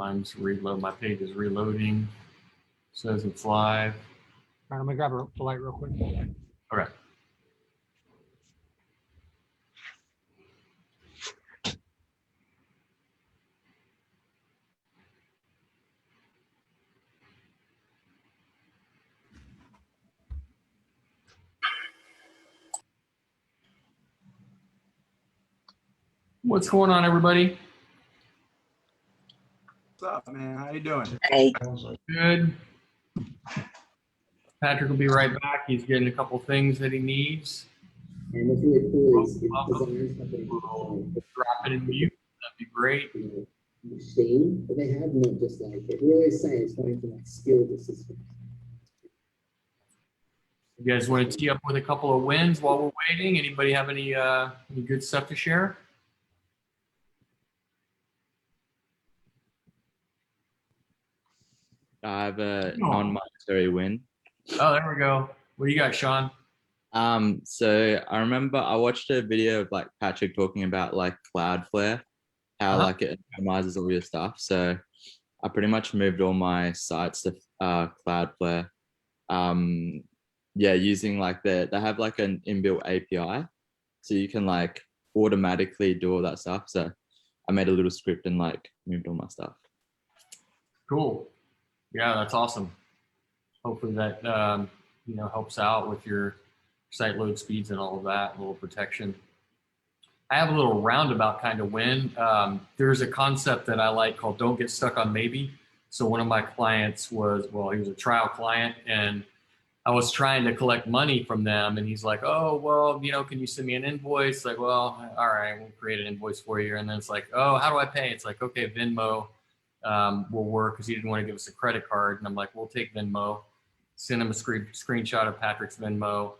Mine's reload. My page is reloading. Says it's live. All right, I'm gonna grab the light real quick. Okay. What's going on, everybody? What's up, man? How you doing? Hey. Good. Patrick will be right back. He's getting a couple things that he needs. And what's really cool is Welcome. designers have been Drop it in mute. That'd be great. machine, but they have not just like it really saying it's going from like skill to system. You guys want to tee up with a couple of wins while we're waiting? Anybody have any good stuff to share? I have a non-monetary win. Oh, there we go. What do you got, Shaun? So I remember I watched a video of like Patrick talking about like Cloudflare, how like it optimizes all your stuff. So I pretty much moved all my sites to Cloudflare. Yeah, using like they have like an inbuilt API, so you can like automatically do all that stuff. So I made a little script and like moved all my stuff. Cool. Yeah, that's awesome. Hopefully that helps out with your site load speeds and all of that, a little protection. I have a little roundabout kind of win. There's a concept that I like called "Don't Get Stuck on Maybe." So one of my clients was, well, he was a trial client, and I was trying to collect money from them, and he's like, "Oh, well, can you send me an invoice?" Like, well, all right, we'll create an invoice for you. And then it's like, "Oh, how do I pay?" It's like, okay, Venmo will work, because he didn't want to give us a credit card. And I'm like, we'll take Venmo. Send him a screenshot of Patrick's Venmo,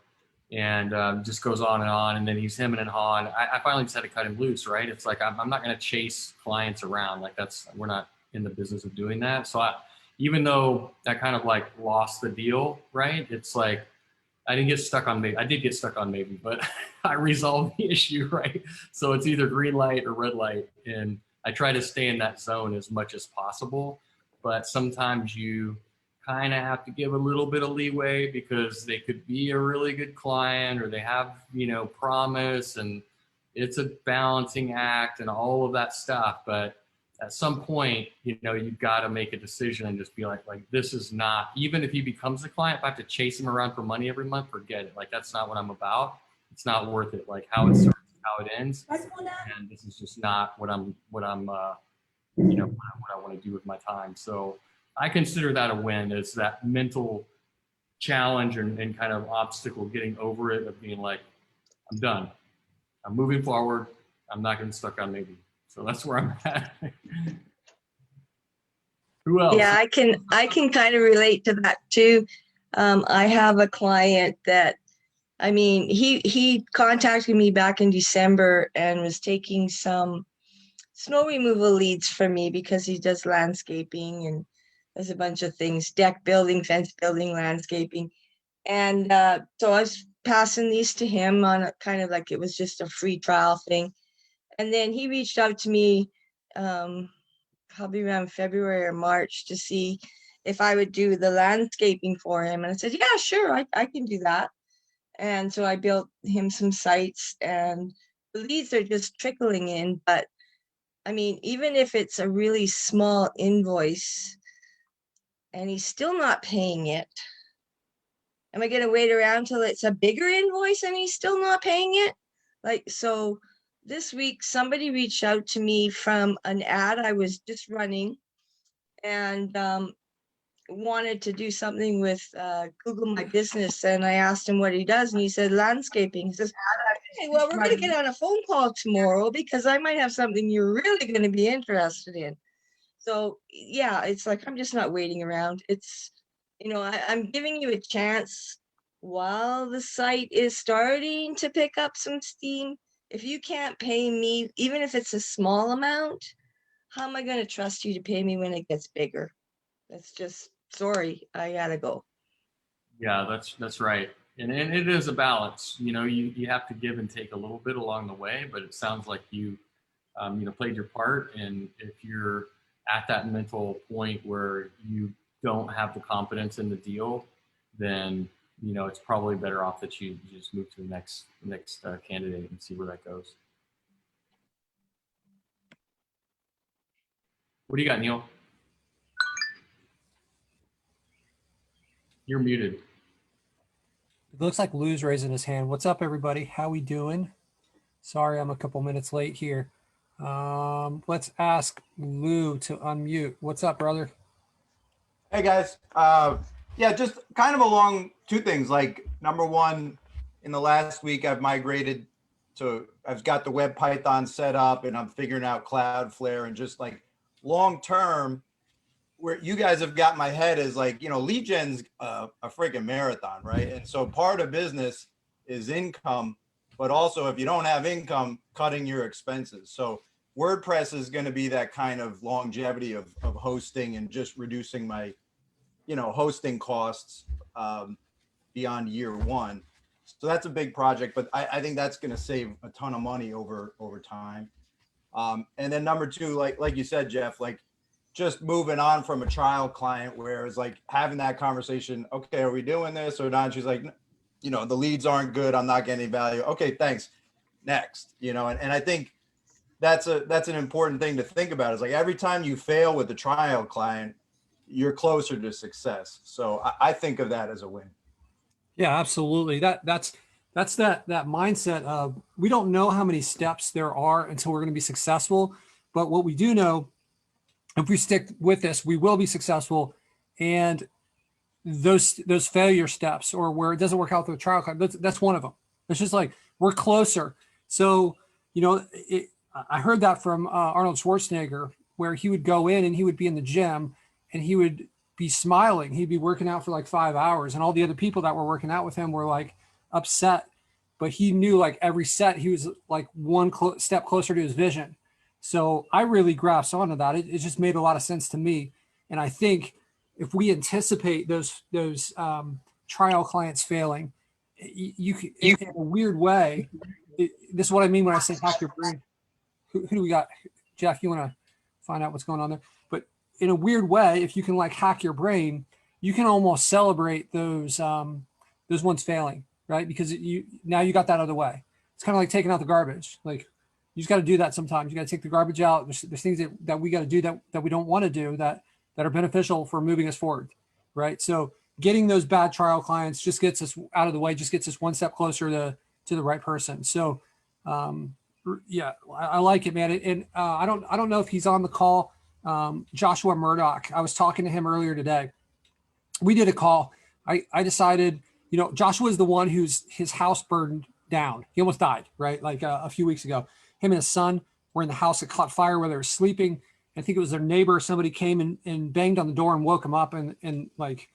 and just goes on. And then he's hemming and hawing. I finally just had to cut him loose, right? It's like, I'm not going to chase clients around. Like we're not in the business of doing that. So even though I kind of like lost the deal, right? It's like, I didn't get stuck on maybe. I did get stuck on maybe, but I resolved the issue, right? So it's either green light or red light. And I try to stay in that zone as much as possible. But sometimes you kind of have to give a little bit of leeway, because they could be a really good client, or they have, promise, and it's a balancing act and all of that stuff. But at some point, you've got to make a decision and just be like, this is not, even if he becomes a client, if I have to chase him around for money every month, forget it. Like, that's not what I'm about. It's not worth it. Like, how it starts, how it ends. And this is just not what I want to do with my time. So I consider that a win. Is that mental challenge and kind of obstacle, getting over it, of being like, I'm done. I'm moving forward. I'm not getting stuck on maybe. So that's where I'm at. Who else? Yeah, I can kind of relate to that too. I have a client that, he contacted me back in December and was taking some snow removal leads for me, because he does landscaping and does a bunch of things, deck building, fence building, landscaping. And so I was passing these to him on a kind of like, it was just a free trial thing. And then he reached out to me probably around February or March to see if I would do the landscaping for him. And I said, yeah, sure, I can do that. And so I built him some sites, and the leads are just trickling in. But even if it's a really small invoice and he's still not paying it, am I going to wait around till it's a bigger invoice and he's still not paying it? So this week, somebody reached out to me from an ad I was just running, and wanted to do something with Google My Business. And I asked him what he does, and he said landscaping. He says, okay, well, we're going to get on a phone call tomorrow, because I might have something you're really going to be interested in. So yeah, it's like, I'm just not waiting around. It's, I'm giving you a chance while the site is starting to pick up some steam. If you can't pay me, even if it's a small amount, how am I going to trust you to pay me when it gets bigger? That's just, sorry, I gotta go. Yeah, that's right. And it is a balance. You have to give and take a little bit along the way, but it sounds like you played your part. And if you're at that mental point where you don't have the confidence in the deal, then it's probably better off that you just move to the next candidate and see where that goes. What do you got, Neil? You're muted. It looks like Lou's raising his hand. What's up, everybody? How we doing? Sorry, I'm a couple minutes late here. Let's ask Lou to unmute. What's up, brother? Hey guys. Yeah, just kind of along two things. Like number one, in the last week, I've migrated to, I've got the web Python set up and I'm figuring out Cloudflare, and just like long term, where you guys have got my head is like, lead gen's a freaking marathon, right? And so part of business is income, but also if you don't have income, cutting your expenses. So WordPress is going to be that kind of longevity of hosting and just reducing my, hosting costs beyond year one. So that's a big project, but I think that's going to save a ton of money over time. And then number two, like you said, Jeff, like just moving on from a trial client where it's like having that conversation. Okay, are we doing this or not? She's like, the leads aren't good. I'm not getting any value. Okay, thanks. Next, and I think that's an important thing to think about. Is like every time you fail with the trial client, you're closer to success. So I think of that as a win. Yeah, absolutely. That's that mindset of, we don't know how many steps there are until we're going to be successful. But what we do know, if we stick with this, we will be successful. And those failure steps, or where it doesn't work out with the trial client, that's one of them. It's just like, we're closer. So, I heard that from Arnold Schwarzenegger, where he would go in and he would be in the gym and he would be smiling. He'd be working out for like 5 hours, and all the other people that were working out with him were like upset. But he knew like every set he was like one step closer to his vision. So I really grasped onto that. It just made a lot of sense to me. And I think if we anticipate those trial clients failing, you can, in a weird way, this is what I mean when I say hack your brain. Who do we got? Jeff, you want to find out what's going on there? But in a weird way, if you can like hack your brain, you can almost celebrate those ones failing, right? Because now you got that out of the way. It's kind of like taking out the garbage. Like, you just got to do that sometimes. You got to take the garbage out. There's things that we got to do that we don't want to do that are beneficial for moving us forward, right? So getting those bad trial clients just gets us out of the way, just gets us one step closer to the right person. So yeah, I like it, man. And I don't know if he's on the call. Joshua Murdoch, I was talking to him earlier today. We did a call. I decided, Joshua is the one his house burned down. He almost died, right? Like a few weeks ago. Him and his son were in the house that caught fire where they were sleeping. I think it was their neighbor. Somebody came and banged on the door and woke him up. And like,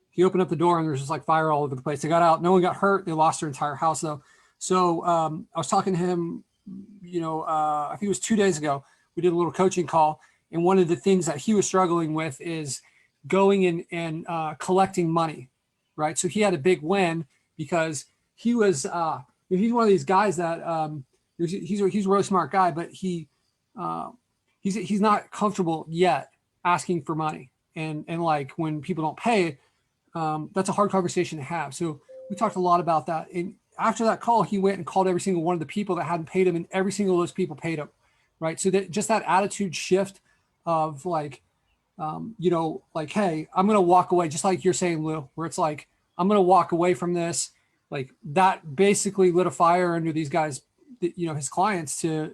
he opened up the door and there's just like fire all over the place. They got out. No one got hurt. They lost their entire house though. So I was talking to him, I think it was 2 days ago. We did a little coaching call. And one of the things that he was struggling with is going in and collecting money, right? So he had a big win because he was, he's one of these guys that, he's a really smart guy, but he's not comfortable yet asking for money. And like when people don't pay, that's a hard conversation to have. So we talked a lot about that. And after that call, he went and called every single one of the people that hadn't paid him, and every single of those people paid him. Right. So that just that attitude shift of like, like, hey, I'm going to walk away, just like you're saying, Lou, where it's like, I'm going to walk away from this. Like that basically lit a fire under these guys, his clients to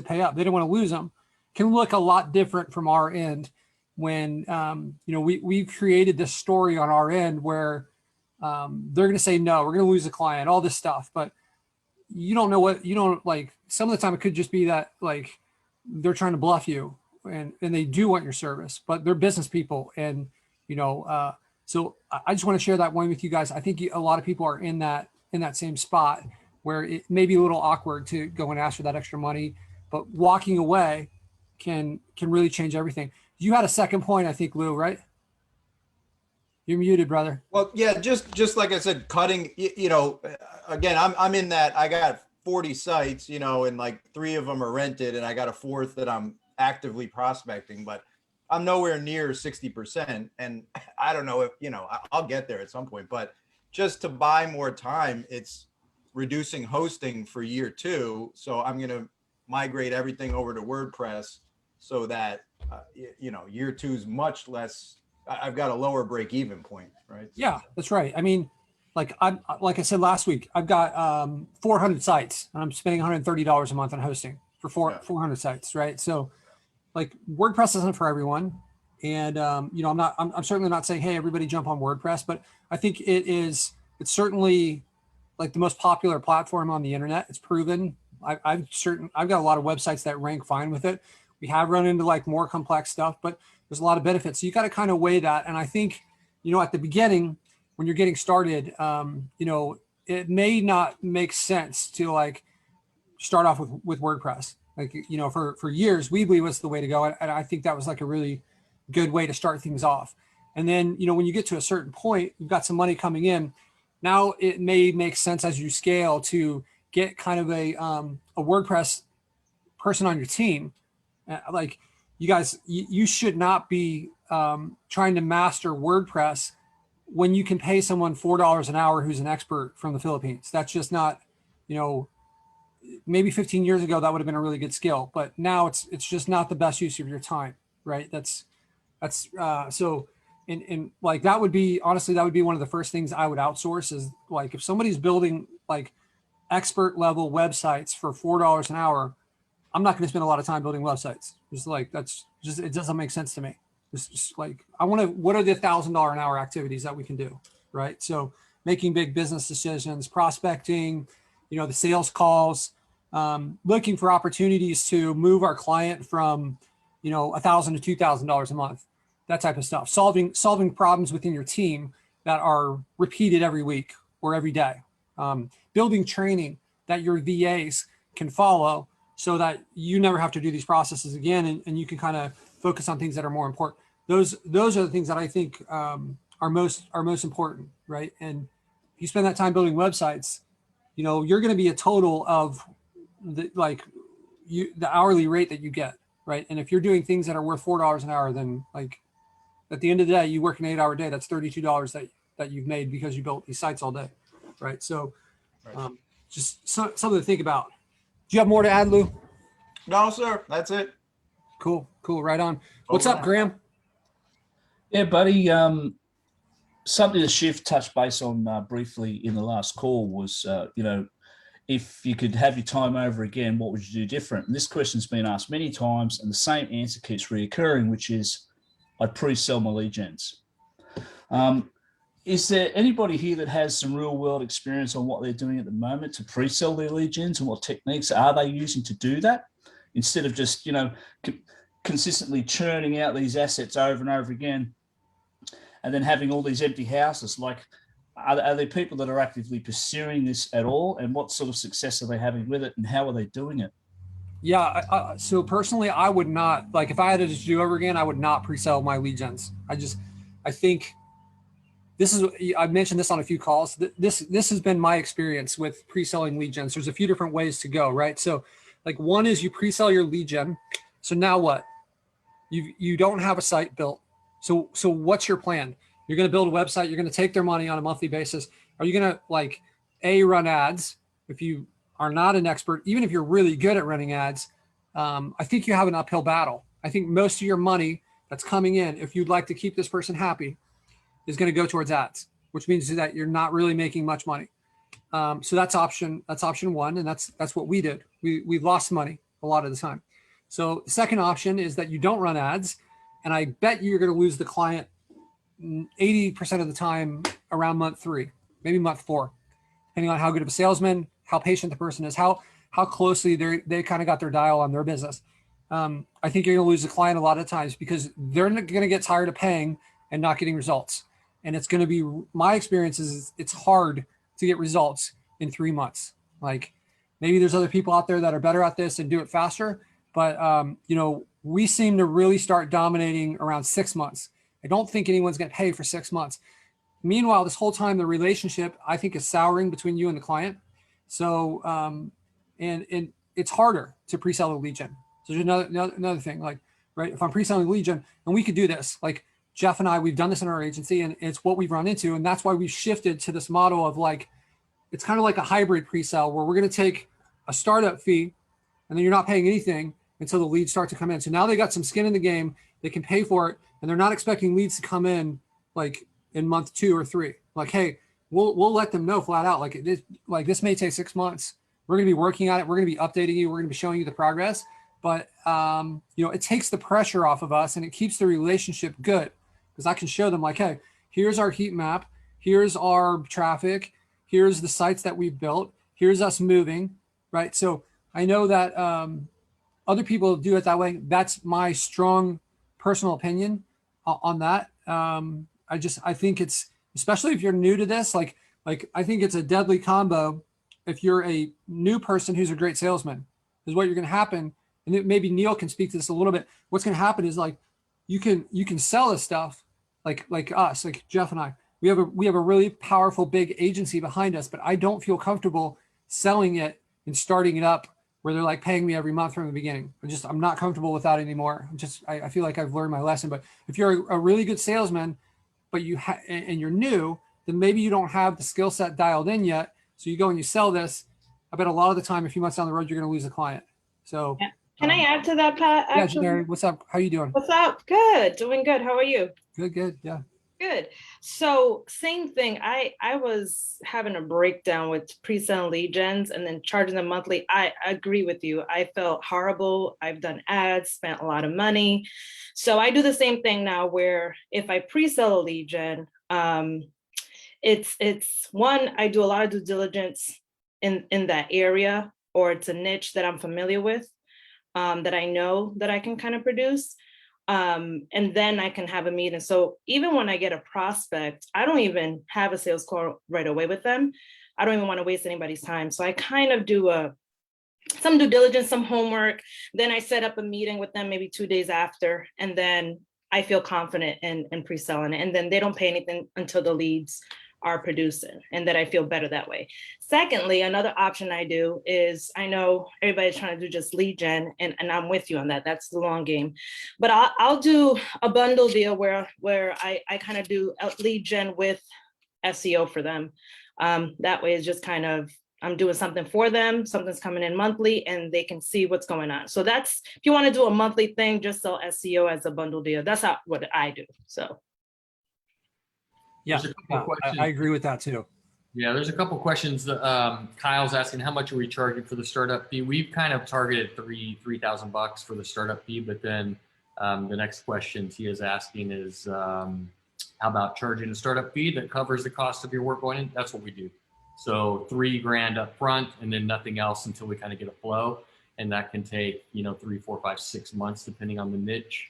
pay up. They didn't want to lose them. Can look a lot different from our end when, we've created this story on our end where they're going to say, no, we're going to lose a client, all this stuff. But you don't know like some of the time it could just be that like they're trying to bluff you and they do want your service, but they're business people. And, so I just want to share that one with you guys. I think a lot of people are in that same spot where it may be a little awkward to go and ask for that extra money, but walking away can really change everything. You had a second point, I think, Lou, right? You're muted, brother. Well, yeah, just like I said, cutting, again, I'm in that. I got 40 sites, and like 3 of them are rented and I got a 4th that I'm actively prospecting. But I'm nowhere near 60%. And I don't know if, I'll get there at some point, but just to buy more time, it's reducing hosting for year 2. So I'm going to migrate everything over to WordPress so that, year 2 is much less. I've got a lower break even point, right? Yeah, that's right. I mean, like I said last week, I've got 400 sites and I'm spending $130 a month on hosting for 400 sites, right? So like WordPress isn't for everyone. And I'm certainly not saying, hey, everybody jump on WordPress, but I think it's certainly like the most popular platform on the internet. It's proven. I've got a lot of websites that rank fine with it. We have run into like more complex stuff, but there's a lot of benefits. So you got to kind of weigh that. And I think, at the beginning, when you're getting started, it may not make sense to like start off with WordPress. Like, for years, Weebly was the way to go. And I think that was like a really good way to start things off. And then, when you get to a certain point, you've got some money coming in. Now it may make sense as you scale to get kind of a WordPress person on your team. Like you guys, you should not be trying to master WordPress when you can pay someone $4 an hour who's an expert from the Philippines. That's just not, maybe 15 years ago that would have been a really good skill, but now it's just not the best use of your time, right? So like that would be, honestly, that would be one of the first things I would outsource is like if somebody's building like expert level websites for $4 an hour, I'm not going to spend a lot of time building websites. It's like, it doesn't make sense to me. It's just like, what are the $1,000 an hour activities that we can do, right? So making big business decisions, prospecting, the sales calls, looking for opportunities to move our client from, $1,000 to $2,000 a month, that type of stuff. Solving problems within your team that are repeated every week or every day. Building training that your VAs can follow so that you never have to do these processes again, and you can kind of focus on things that are more important. Those are the things that I think are most important, right? And if you spend that time building websites, you're going to be a total of the hourly rate that you get, right? And if you're doing things that are worth $4 an hour, then like at the end of the day, you work an 8-hour day, that's $32 that you've made because you built these sites all day, right? So just something to think about. Do you have more to add, Lou? No, sir. That's it. Cool. Right on. What's up, Graham? Yeah, buddy. Something that Shiv touched base on briefly in the last call was, if you could have your time over again, what would you do different? And this question's been asked many times, and the same answer keeps reoccurring, which is, I'd pre-sell my lead gens. Is there anybody here that has some real world experience on what they're doing at the moment to pre-sell their lead gens, and what techniques are they using to do that instead of just, consistently churning out these assets over and over again and then having all these empty houses? Like, are there people that are actively pursuing this at all, and what sort of success are they having with it, and how are they doing it? Yeah. So personally, I would not, like, if I had to just do over again, I would not pre-sell my lead gens. I think I've mentioned this on a few calls. This has been my experience with pre-selling lead gens. There's a few different ways to go, right? So like one is you pre-sell your lead gen. So now what? You don't have a site built. So what's your plan? You're going to build a website. You're going to take their money on a monthly basis. Are you going to run ads? If you are not an expert, even if you're really good at running ads, I think you have an uphill battle. I think most of your money that's coming in, if you'd like to keep this person happy, is going to go towards ads, which means that you're not really making much money. So that's option one. And that's what we did. We've lost money a lot of the time. So the second option is that you don't run ads. And I bet you're going to lose the client 80% of the time around month 3, maybe month 4, depending on how good of a salesman, how patient the person is, how closely they kind of got their dial on their business. I think you're going to lose the client a lot of times because they're going to get tired of paying and not getting results. And it's going to be, my experience is it's hard to get results in 3 months. Like maybe there's other people out there that are better at this and do it faster. But, we seem to really start dominating around 6 months. I don't think anyone's going to pay for 6 months. Meanwhile, this whole time, the relationship, I think, is souring between you and the client. So, and it's harder to pre-sell a lead gen. So there's another thing, like right? If I'm pre-selling lead gen, and we could do this, like Jeff and I, we've done this in our agency, and it's what we've run into. And that's why we've shifted to this model of like, it's kind of like a hybrid pre-sell where we're going to take a startup fee and then you're not paying anything until the leads start to come in. So now they got some skin in the game, they can pay for it, and they're not expecting leads to come in like in month 2 or 3. Like, hey, we'll let them know flat out, like this may take 6 months. We're going to be working on it. We're going to be updating you. We're going to be showing you the progress. But it takes the pressure off of us and it keeps the relationship good, because I can show them like, hey, here's our heat map. Here's our traffic. Here's the sites that we've built. Here's us moving, right? So I know that other people do it that way. That's my strong personal opinion on that. I think it's, especially if you're new to this, like I think it's a deadly combo. If you're a new person who's a great salesman, is what you're going to happen. And maybe Neil can speak to this a little bit. What's going to happen is like, you can sell this stuff like us, like Jeff and I, we have a really powerful big agency behind us, but I don't feel comfortable selling it and starting it up where they're like paying me every month from the beginning. I'm not comfortable with that anymore. I feel like I've learned my lesson. But if you're a really good salesman, but and you're new, then maybe you don't have the skill set dialed in yet. So you go and you sell this. I bet a lot of the time, a few months down the road, you're going to lose a client. So can I add to that, Pat? Yeah, Janary, what's up? How you doing? What's up? Good, doing good. How are you? Good. Yeah. Good. So same thing. I was having a breakdown with pre-selling lead gens and then charging them monthly. I agree with you. I felt horrible. I've done ads, spent a lot of money. So I do the same thing now where if I pre-sell a lead gen, it's one, I do a lot of due diligence in that area, or it's a niche that I'm familiar with, that I know that I can kind of produce. And then I can have a meeting. So even when I get a prospect, I don't even have a sales call right away with them. I don't even want to waste anybody's time. So I kind of do some due diligence, some homework. Then I set up a meeting with them maybe 2 days after, and then I feel confident in pre-selling it. And then they don't pay anything until the leads are producing, and that I feel better that way. Secondly, another option I do is, I know everybody's trying to do just lead gen, and I'm with you on that. That's the long game. But I'll do a bundle deal where I kind of do a lead gen with SEO for them. That way it's just kind of, I'm doing something for them, something's coming in monthly, and they can see what's going on. So that's, if you want to do a monthly thing, just sell SEO as a bundle deal. That's what I do, so. Yeah, I agree with that too. Yeah, there's a couple questions. Kyle's asking, how much are we charging for the startup fee? We've kind of targeted $3,000 for the startup fee, but then the next question Tia's asking is, how about charging a startup fee that covers the cost of your work going in? That's what we do. So $3,000 up front, and then nothing else until we kind of get a flow, and that can take 3, 4, 5, 6 months depending on the niche.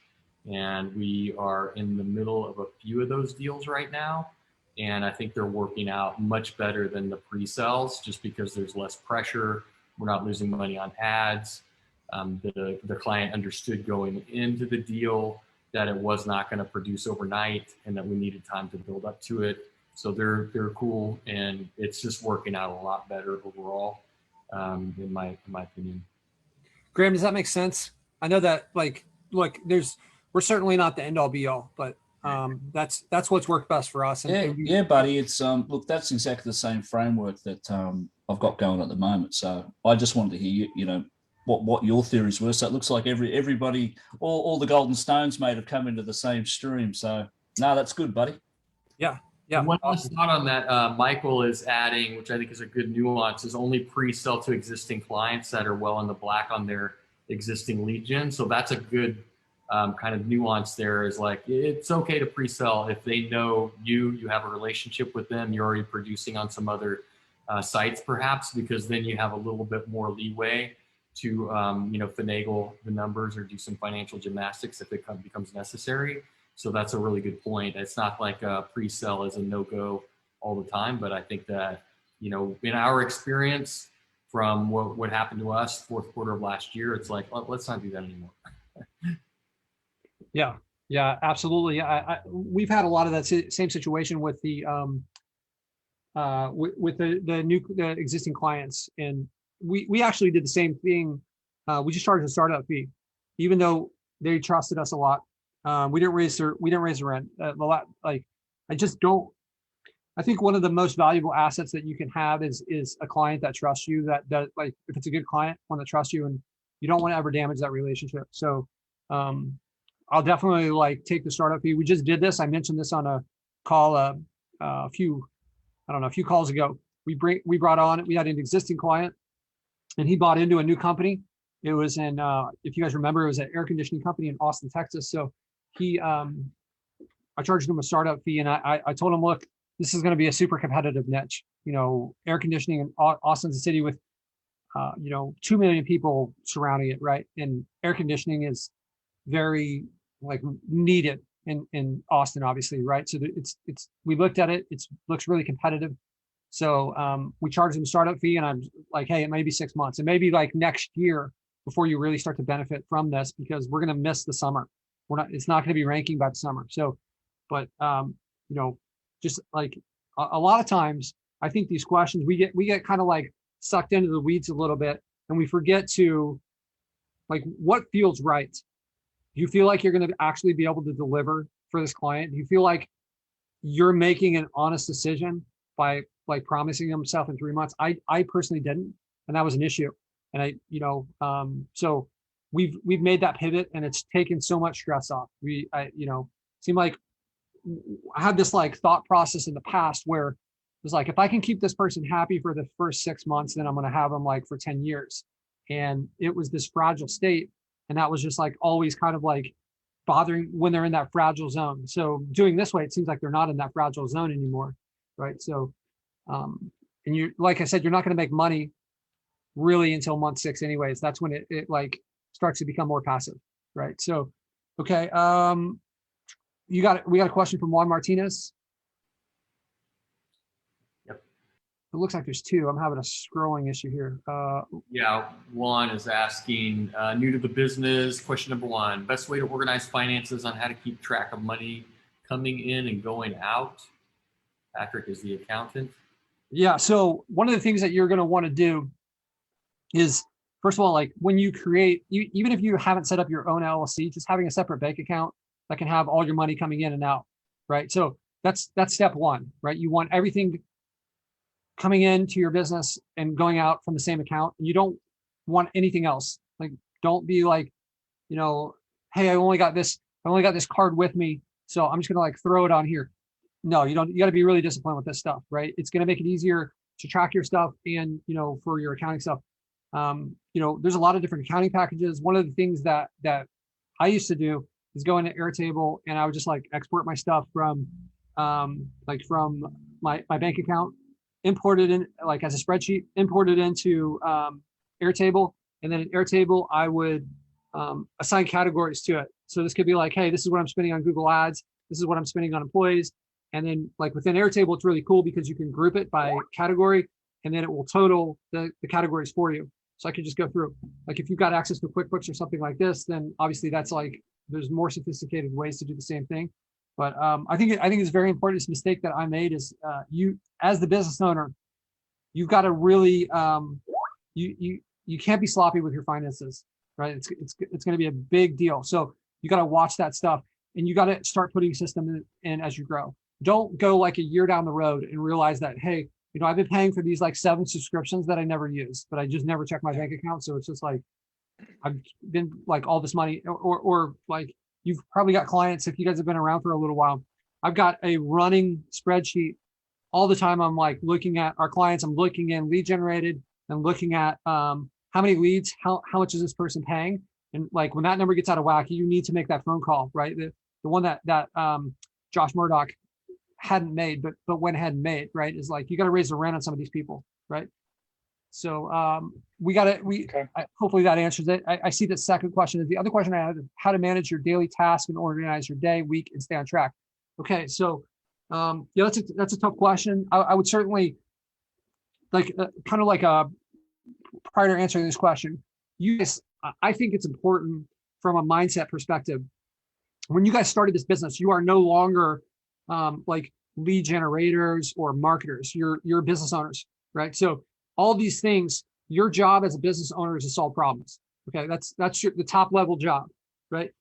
And we are in the middle of a few of those deals right now. And I think they're working out much better than the pre-sales, just because there's less pressure. We're not losing money on ads. The client understood going into the deal that it was not going to produce overnight and that we needed time to build up to it. So they're cool, and it's just working out a lot better overall, in my opinion. Graham, does that make sense? I know that look, we're certainly not the end all be all, but that's what's worked best for us. Yeah, buddy. It's look, that's exactly the same framework that I've got going at the moment. So I just wanted to hear what your theories were. So it looks like everybody, all the golden stones, mate, have come into the same stream. So no, that's good, buddy. Yeah. One last thought on that, Michael is adding, which I think is a good nuance, is only pre-sell to existing clients that are well in the black on their existing lead gen. So that's a good kind of nuance there, is like, it's okay to pre-sell if they know you have a relationship with them, you're already producing on some other sites perhaps, because then you have a little bit more leeway to finagle the numbers or do some financial gymnastics if it becomes necessary. So that's a really good point. It's not like a pre-sell is a no-go all the time, but I think that, in our experience from what happened to us fourth quarter of last year, it's like, let's not do that anymore. Yeah, absolutely. We've had a lot of that same situation with the the existing clients, and we actually did the same thing. We just charged a startup fee, even though they trusted us a lot. We didn't raise the rent. I just don't. I think one of the most valuable assets that you can have is a client that trusts you. That like if it's a good client, one that trusts you, and you don't want to ever damage that relationship. So I'll definitely like take the startup fee. We just did this. I mentioned this on a call a few calls ago. We had an existing client, and he bought into a new company. It was in, if you guys remember, it was an air conditioning company in Austin, Texas. So I charged him a startup fee, and I told him, look, this is going to be a super competitive niche. You know, air conditioning in Austin's a city with, 2 million people surrounding it, right? And air conditioning is very like needed in Austin, obviously, right? So we looked at it. It looks really competitive. So we charged him a startup fee, and I'm like, hey, it may be 6 months. It may be like next year before you really start to benefit from this, because we're going to miss the summer. It's not going to be ranking by the summer. So, but just like a lot of times, I think these questions, we get kind of like sucked into the weeds a little bit, and we forget to like, what feels right? Do you feel like you're going to actually be able to deliver for this client? Do you feel like you're making an honest decision by like promising them stuff in 3 months? I personally didn't, and that was an issue. And so we've made that pivot, and it's taken so much stress off. Seem like I had this like thought process in the past where it was like, if I can keep this person happy for the first 6 months, then I'm going to have them like for 10 years. And it was this fragile state. And that was just like always kind of like bothering when they're in that fragile zone. So doing this way, it seems like they're not in that fragile zone anymore. Right. So, and you, like I said, you're not going to make money really until month 6 anyways. That's when it like starts to become more passive. Right. So, okay. We got a question from Juan Martinez. Yep. It looks like there's 2. I'm having a scrolling issue here. Yeah, Juan is asking, new to the business, question number 1, best way to organize finances on how to keep track of money coming in and going out. Patrick is the accountant. Yeah, so one of the things that you're going to want to do is, first of all, like when you create, even if you haven't set up your own LLC, just having a separate bank account that can have all your money coming in and out, right? So that's step 1, right? You want everything coming into your business and going out from the same account. You don't want anything else. Like, don't be like, hey, I only got this card with me, so I'm just gonna like throw it on here. No, you don't. You got to be really disciplined with this stuff, right? It's gonna make it easier to track your stuff and for your accounting stuff. There's a lot of different accounting packages. One of the things that I used to do is go into Airtable, and I would just like export my stuff from from my bank account, import it in like as a spreadsheet, import it into Airtable, and then in Airtable I would assign categories to it. So this could be like, hey, this is what I'm spending on Google Ads, this is what I'm spending on employees, and then like within Airtable, it's really cool because you can group it by category, and then it will total the categories for you. So I could just go through. Like if you've got access to QuickBooks or something like this, then obviously that's like, there's more sophisticated ways to do the same thing. But I think it's very important. This mistake that I made is you, as the business owner, you've got to really you can't be sloppy with your finances, right? It's going to be a big deal. So you got to watch that stuff, and you got to start putting system in as you grow. Don't go like a year down the road and realize that, hey, I've been paying for these like 7 subscriptions that I never use, but I just never check my bank account. So it's just like, I've been like all this money, or like you've probably got clients, if you guys have been around for a little while, I've got a running spreadsheet all the time. I'm like looking at our clients, I'm looking in lead generated and looking at how many leads, how much is this person paying? And like when that number gets out of whack, you need to make that phone call, right? The one that Josh Murdoch hadn't made, but went ahead and made, right? Is like, you got to raise the rent on some of these people, right? So hopefully that answers it. I see the second question. The other question I had, how to manage your daily tasks and organize your day, week, and stay on track. Okay, so that's a tough question. I would certainly like kind of like prior to answering this question, I think it's important from a mindset perspective. When you guys started this business, you are no longer like lead generators or marketers. You're business owners, right? So all these things, your job as a business owner is to solve problems. Okay, that's the top level job, right?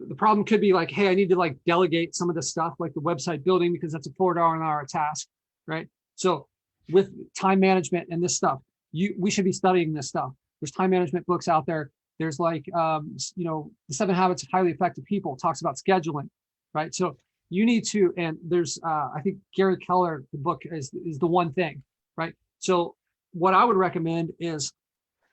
the problem could be like, hey, I need to like delegate some of the stuff like the website building because that's a $4 an hour task, right? So with time management and this stuff, we should be studying this stuff. There's time management books out there. There's like, you know, the 7 Habits of Highly Effective People talks about scheduling, right? So you need to, and there's, I think Gary Keller, the book is the one thing, right? So what I would recommend is,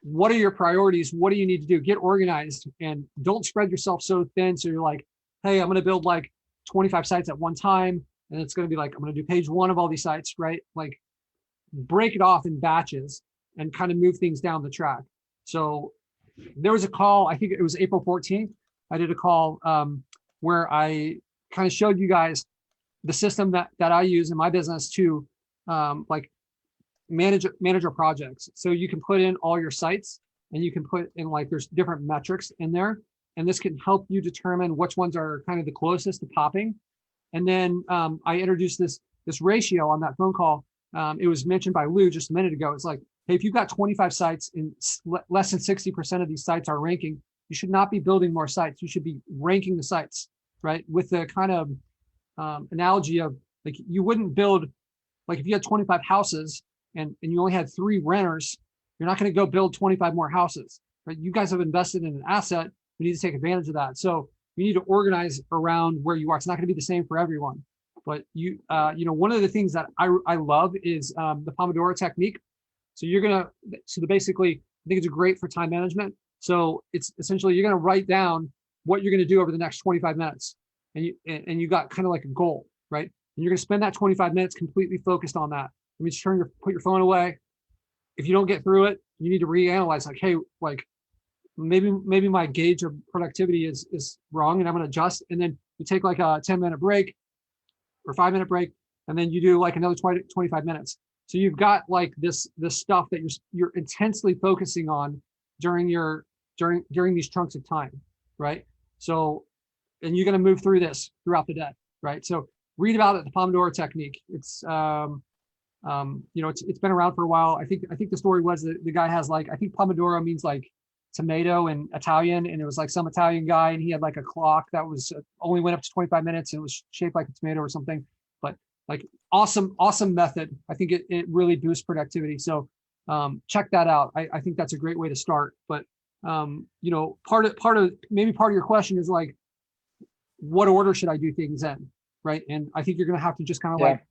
what are your priorities? What do you need to do? Get organized and don't spread yourself so thin. So you're like, hey, I'm going to build like 25 sites at one time. And it's going to be like, I'm going to do page 1 of all these sites, right? Like break it off in batches and kind of move things down the track. So there was a call, I think it was April 14th. I did a call where I kind of showed you guys the system that I use in my business to like manage our projects. So you can put in all your sites and you can put in like, there's different metrics in there. And this can help you determine which ones are kind of the closest to popping. And then I introduced this ratio on that phone call. It was mentioned by Lou just a minute ago. It's like, hey, if you've got 25 sites and less than 60% of these sites are ranking, you should not be building more sites. You should be ranking the sites, right? With the kind of analogy of like, you wouldn't build, like if you had 25 houses and you only had 3 renters, you're not going to go build 25 more houses, right? You guys have invested in an asset. We need to take advantage of that. So you need to organize around where you are. It's not going to be the same for everyone, but you know, one of the things that I love is the Pomodoro Technique. So basically, I think it's great for time management. So it's essentially, you're going to write down what you're going to do over the next 25 minutes. And you got kind of like a goal, right? And you're going to spend that 25 minutes completely focused on that. I mean, put your phone away. If you don't get through it, you need to reanalyze like, hey, like maybe my gauge of productivity is wrong and I'm going to adjust. And then you take like a 10-minute break or 5-minute break, and then you do like another 25 minutes. So you've got like this stuff that you're intensely focusing on during these chunks of time, right? So, and you're going to move through this throughout the day, right? So read about it, the Pomodoro Technique. It's you know, it's been around for a while. I think the story was that the guy has like, I think Pomodoro means like tomato in Italian, and it was like some Italian guy, and he had like a clock that was only went up to 25 minutes and it was shaped like a tomato or something. But like awesome method. I think it really boosts productivity. So check that out. I think that's a great way to start. But you know, part of your question is like, what order should I do things in, right? And I think you're going to have to just kind of like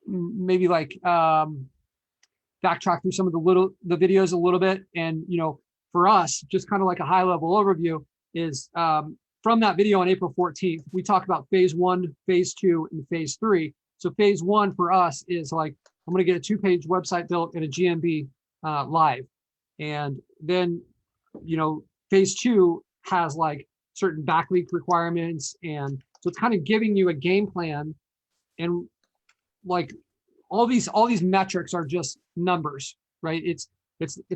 maybe like backtrack through some of the videos a little bit. And you know, for us, just kind of like a high level overview is from that video on April 14th, we talk about phase 1, phase 2, and phase 3. So phase 1 for us is like, I'm going to get a 2-page website built and a GMB live. And then, you know, phase 2 has like certain backlink requirements. And so it's kind of giving you a game plan. And like all these metrics are just numbers, right? It's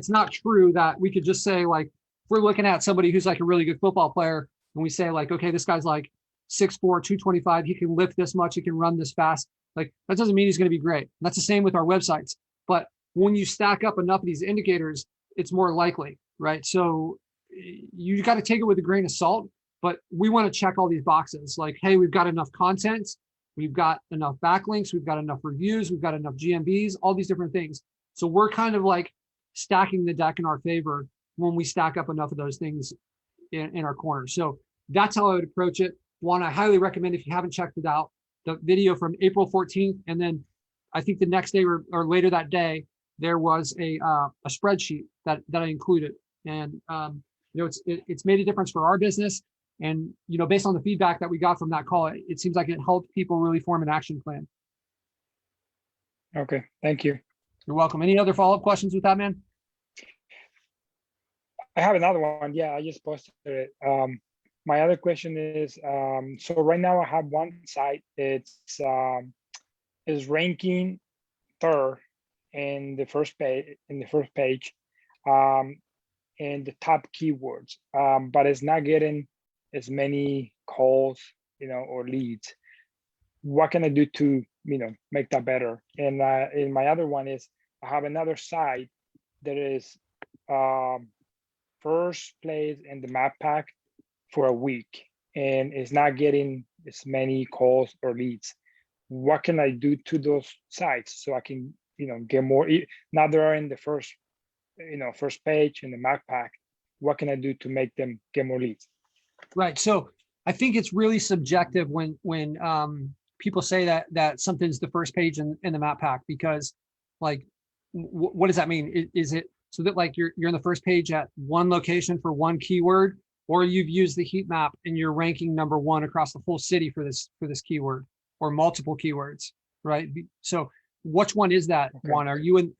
not true that we could just say like, if we're looking at somebody who's like a really good football player and we say like, okay, this guy's like 6'4", 225, he can lift this much, he can run this fast. Like that doesn't mean he's going to be great. And that's the same with our websites. But when you stack up enough of these indicators, it's more likely, right? So you got to take it with a grain of salt, but we want to check all these boxes like, hey, we've got enough content, we've got enough backlinks, we've got enough reviews, we've got enough GMBs, all these different things. So we're kind of like stacking the deck in our favor when we stack up enough of those things in our corner. So that's how I would approach it. One, I highly recommend, if you haven't checked it out, the video from April 14th. And then I think the next day or later that day, there was a spreadsheet that I included. And you know, it's made a difference for our business. And you know, based on the feedback that we got from that call, it seems like it helped people really form an action plan. Okay, thank you. You're welcome. Any other follow-up questions with that, man? I have another one. Yeah, I just posted it. My other question is, so right now I have one site. It's is ranking 3rd in the first page, and the top keywords, but it's not getting as many calls, you know, or leads. What can I do to, you know, make that better? And my other one is, I have another site that is first place in the map pack, for a week and is not getting as many calls or leads. What can I do to those sites so I can, get more? Now they're in the first page in the map pack. What can I do to make them get more leads? Right. So I think it's really subjective when people say that something's the first page in the map pack, because like, what does that mean? Is it so that like you're in the first page at one location for one keyword, or you've used the heat map and you're ranking number one across the whole city for this keyword, or multiple keywords, right? So which one is that one? Are you in,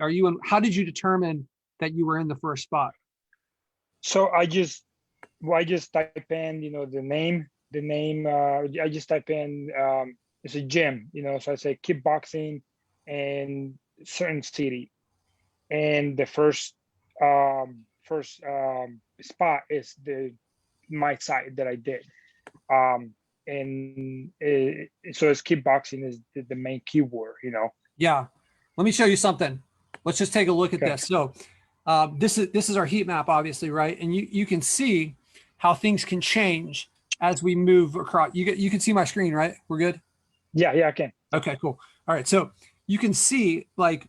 how did you determine that you were in the first spot? So I just type in, the name, I just type in, it's a gym, so I say kickboxing and certain city. And the first spot is my site that I did. So it's kickboxing is the main keyword, Yeah. Let me show you something. Let's just take a look at this. So this is our heat map, obviously, right? And you can see how things can change as we move across. You can see my screen, right? We're good? Yeah, I can. Okay, cool. All right. So you can see, like,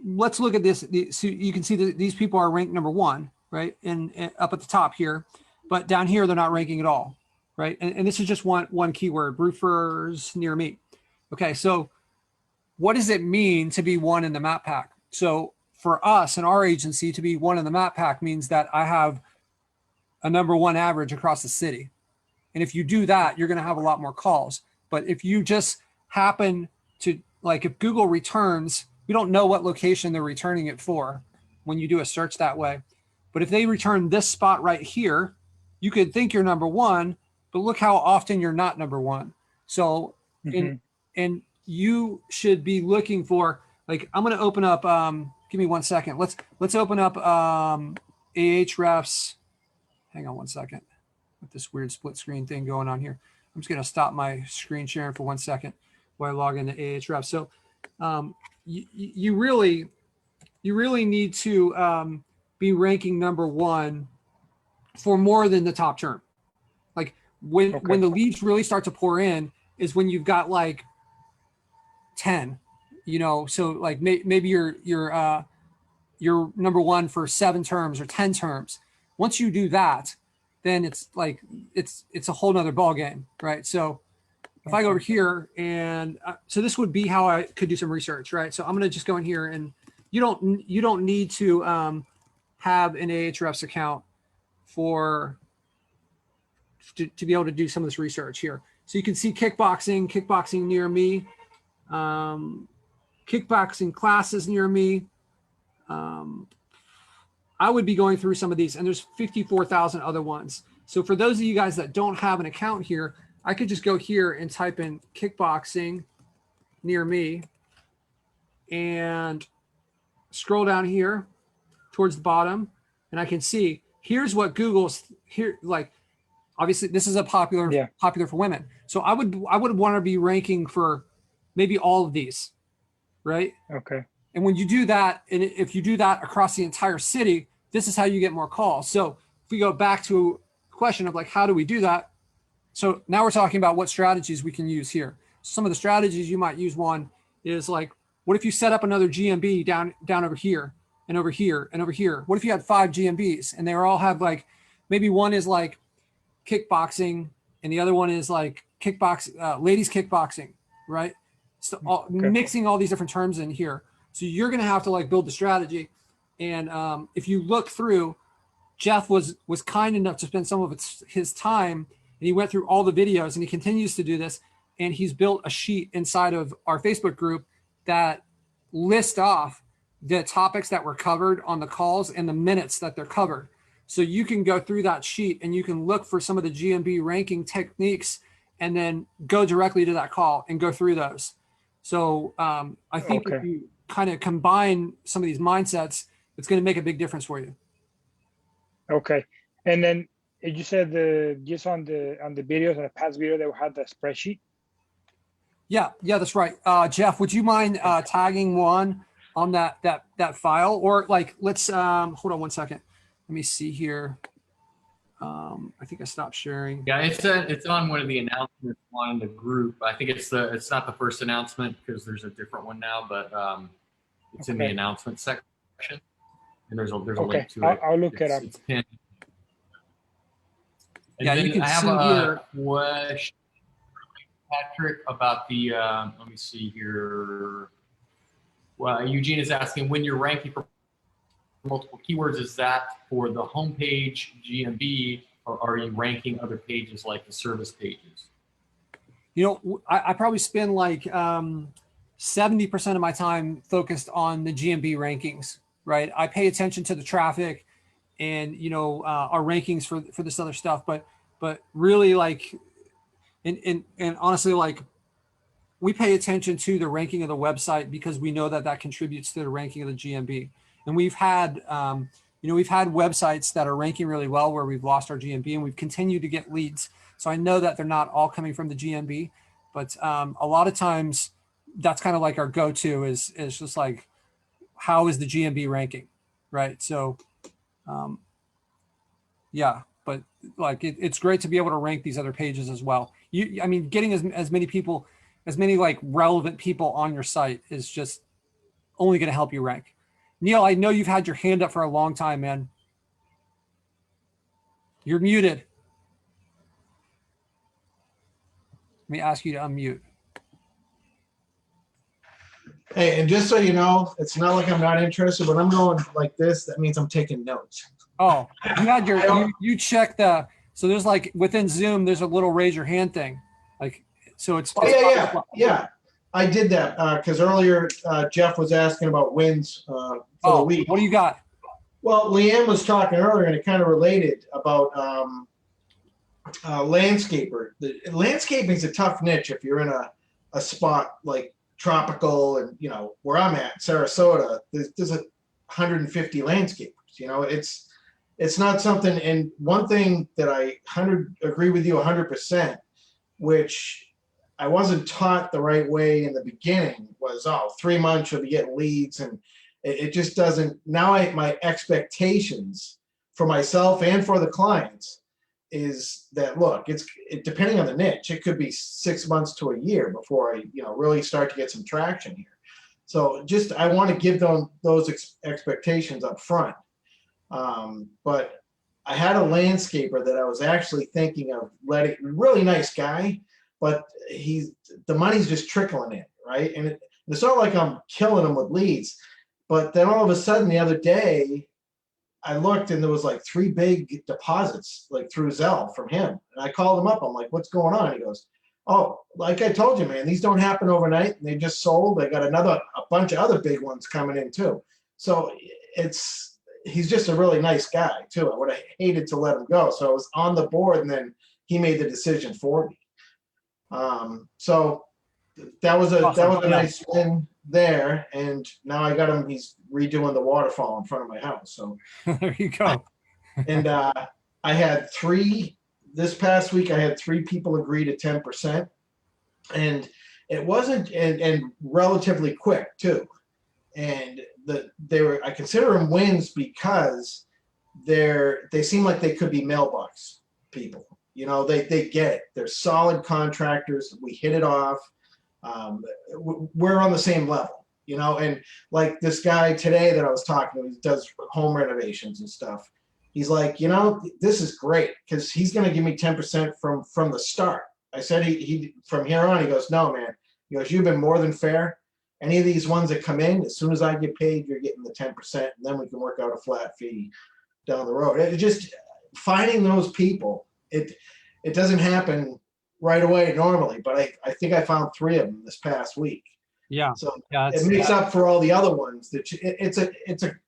let's look at this. So you can see that these people are ranked number one, right? And up at the top here, but down here, they're not ranking at all, right? And this is just one keyword, roofers near me. Okay. So what does it mean to be one in the map pack? So for us in our agency, to be one in the map pack means that I have a number one average across the city. And if you do that, you're going to have a lot more calls. But if you just happen to, like, if Google returns, we don't know what location they're returning it for when you do a search that way. But if they return this spot right here, you could think you're number one, but look how often you're not number one. So, and you should be looking for, like, I'm going to open up, give me 1 second. Let's open up Ahrefs. Hang on 1 second with this weird split screen thing going on here. I'm just going to stop my screen sharing for 1 second while I log into Ahrefs. So you really need to be ranking number one for more than the top term. Like when the leads really start to pour in is when you've got like 10, so like maybe you're number one for 7 terms or 10 terms. Once you do that, then it's like it's a whole nother ball game, right? So if I go over here and so this would be how I could do some research, right? So I'm going to just go in here, and you don't need to have an Ahrefs account to be able to do some of this research here. So you can see kickboxing near me, kickboxing classes near me. I would be going through some of these, and there's 54,000 other ones. So for those of you guys that don't have an account here, I could just go here and type in kickboxing near me and scroll down here towards the bottom, and I can see here's what Google's here. Like, obviously this is a popular for women. So I would want to be ranking for maybe all of these, right? Okay. And when you do that, and if you do that across the entire city, this is how you get more calls. So if we go back to the question of like, how do we do that? So now we're talking about what strategies we can use here. Some of the strategies you might use, one is like, what if you set up another GMB down over here and over here and over here? What if you had 5 GMBs and they all have like, maybe one is like kickboxing and the other one is like ladies kickboxing, right? So mixing all these different terms in here. So you're going to have to like build the strategy. And if you look through, Jeff was kind enough to spend some of his time, and he went through all the videos, and he continues to do this. And he's built a sheet inside of our Facebook group that lists off the topics that were covered on the calls and the minutes that they're covered. So you can go through that sheet and you can look for some of the GMB ranking techniques and then go directly to that call and go through those. So I think if you kind of combine some of these mindsets, it's going to make a big difference for you. Okay. And then you said just on the videos, on the past video, they had the spreadsheet. Yeah, that's right. Jeff, would you mind tagging one on that file? Or like, let's hold on 1 second. Let me see here. I think I stopped sharing. Yeah, it's on one of the announcements on the group. I think it's not the first announcement because there's a different one now, but it's in the Okay. announcement section, and there's a Okay, link to it. I'll look it up. It's pinned. And Yeah, you then can I have see a here. question, Patrick, about the. Let me see here. Well, Eugene is asking, when you're ranking for multiple keywords, is that for the homepage GMB, or are you ranking other pages like the service pages? You know, I probably spend like 70% of my time focused on the GMB rankings, right? I pay attention to the traffic and, you know, our rankings for this other stuff, but really like, and honestly, like, we pay attention to the ranking of the website because we know that that contributes to the ranking of the GMB. And we've had, you know, we've had websites that are ranking really well where we've lost our GMB, and we've continued to get leads. So I know that they're not all coming from the GMB, but a lot of times that's kind of like our go-to is just like, how is the GMB ranking, right? So yeah, but like it's great to be able to rank these other pages as well. I mean, getting as many people, as many like relevant people on your site is just only going to help you rank. Neil, I know you've had your hand up for a long time, man. You're muted. Let me ask you to unmute. Hey, and just so you know, it's not like I'm not interested. When I'm going like this, that means I'm taking notes. Oh, you had your, you checked the, so there's like within Zoom, there's a little raise your hand thing. Like, so it's. Oh, yeah. I did that because earlier Jeff was asking about wins for the week. What do you got? Well, Leanne was talking earlier, and it kind of related about landscaper. Landscaping is a tough niche if you're in a spot like tropical, and you know where I'm at, Sarasota. There's 150 landscapers. You know, it's not something. And one thing that I agree with you 100%, which I wasn't taught the right way in the beginning, was 3 months you'll be getting leads, and it just doesn't. Now my expectations for myself and for the clients is that, look, it depending on the niche, it could be 6 months to a year before I really start to get some traction here. So just I want to give them those expectations up front. But I had a landscaper that I was actually thinking of letting, really nice guy, but the money's just trickling in, right? And it's not like I'm killing him with leads, but then all of a sudden the other day I looked and there was like 3 big deposits like through Zelle from him. And I called him up. I'm like, what's going on? He goes, oh, like I told you, man, these don't happen overnight. And they just sold. They got a bunch of other big ones coming in too. So he's just a really nice guy too. I would have hated to let him go. So I was on the board, and then he made the decision for me. So that was a nice win there. And now I got him, he's redoing the waterfall in front of my house. So there you go. And I had 3 this past week. I had 3 people agree to 10%, and it wasn't and relatively quick too. And I consider them wins because they seem like they could be mailbox people. You know, they get it. They're solid contractors. We hit it off. We're on the same level, you know. And like this guy today that I was talking to, he does home renovations and stuff. He's like, you know, this is great because he's going to give me 10% from the start. I said he from here on. He goes, no, man. He goes, you've been more than fair. Any of these ones that come in, as soon as I get paid, you're getting the 10%, and then we can work out a flat fee down the road. It just finding those people. It doesn't happen right away normally, but I think I found 3 of them this past week. Yeah. So it makes up for all the other ones that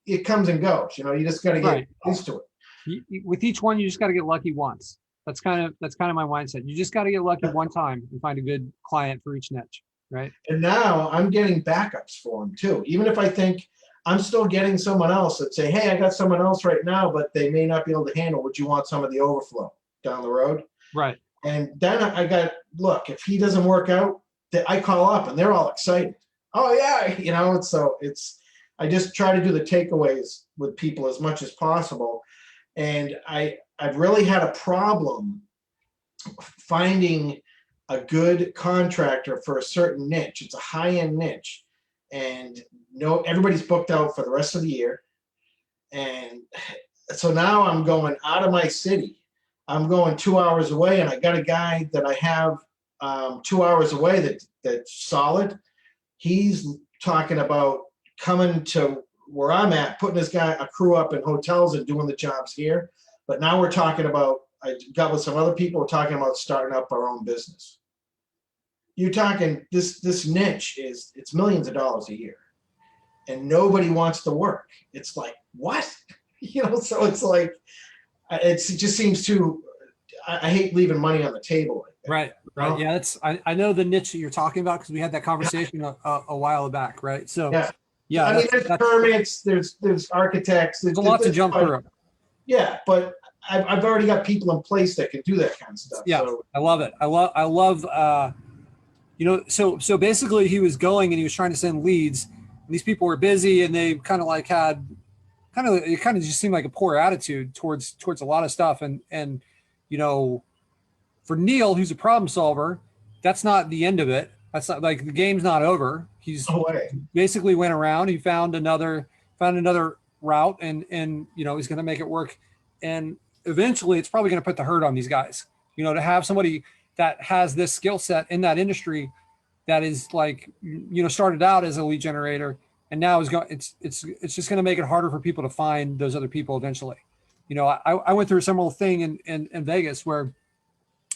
it comes and goes. You know, you just got to get used to it. With each one, you just got to get lucky once. That's kind of my mindset. You just got to get lucky one time and find a good client for each niche, right? And now I'm getting backups for them too. Even if I think I'm still getting someone else that say, hey, I got someone else right now, but they may not be able to handle. Would you want some of the overflow down the road? Right. And then look, if he doesn't work out, I call up and they're all excited. Oh yeah, you know, I just try to do the takeaways with people as much as possible. And I I've really had a problem finding a good contractor for a certain niche. It's a high-end niche, and everybody's booked out for the rest of the year. And so now I'm going out of my city. I'm going 2 hours away, and I got a guy that I have 2 hours away that's solid. He's talking about coming to where I'm at, putting a crew up in hotels and doing the jobs here. But now we're talking about, I got with some other people, we're talking about starting up our own business. You're talking this niche it's millions of dollars a year, and nobody wants to work. It's like, what? So it's like, it just seems too, I hate leaving money on the table. Right. Yeah, I know the niche that you're talking about, because we had that conversation a while back, right? So yeah, I mean, there's permits, there's architects, there's a lot to jump through. Yeah, but I've already got people in place that can do that kind of stuff. Yeah, so. I love it. I love so basically he was going and he was trying to send leads, and these people were busy, and they kind of like had it kind of just seemed like a poor attitude towards a lot of stuff. And for Neil, who's a problem solver, that's not the end of it. That's not like, the game's not over. He's basically went around, he found another route, and he's going to make it work. And eventually it's probably going to put the hurt on these guys, to have somebody that has this skill set in that industry that is like, started out as a lead generator, and now it's just going to make it harder for people to find those other people eventually. I went through a similar thing in Vegas, where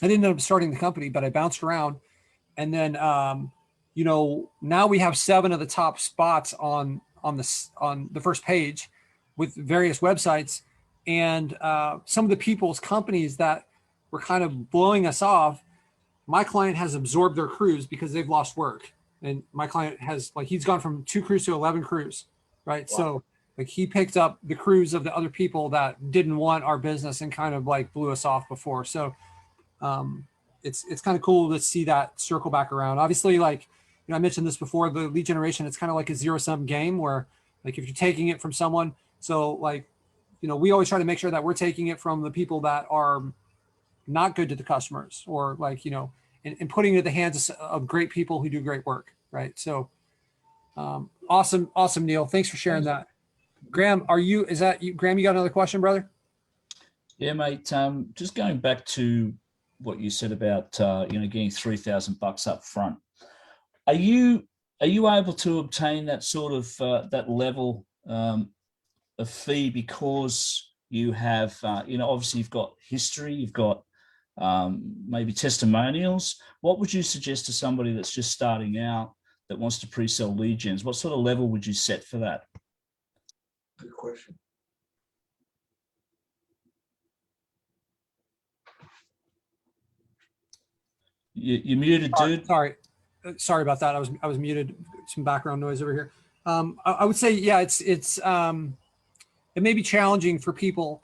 I didn't end up starting the company, but I bounced around. And then, now we have 7 of the top spots on the first page with various websites. And some of the people's companies that were kind of blowing us off, my client has absorbed their crews because they've lost work. And my client has, like, he's gone from 2 crews to 11 crews, right? Wow. So like, he picked up the crews of the other people that didn't want our business and kind of like blew us off before. So it's kind of cool to see that circle back around. Obviously, like, I mentioned this before, the lead generation, it's kind of like a zero-sum game, where like, if you're taking it from someone, so like, we always try to make sure that we're taking it from the people that are not good to the customers, or like, and putting it in the hands of great people who do great work. Right. So awesome, Neil. Thanks for sharing that. Graham, is that you? Graham, you got another question, brother? Yeah, mate. Just going back to what you said about getting $3,000 up front. Are you able to obtain that sort of that level of fee because you have obviously you've got history, you've got maybe testimonials? What would you suggest to somebody that's just starting out that wants to pre-sell lead gens? What sort of level would you set for that? Good question. You muted, dude. Sorry about that. I was muted. Some background noise over here. I would say, yeah, it may be challenging for people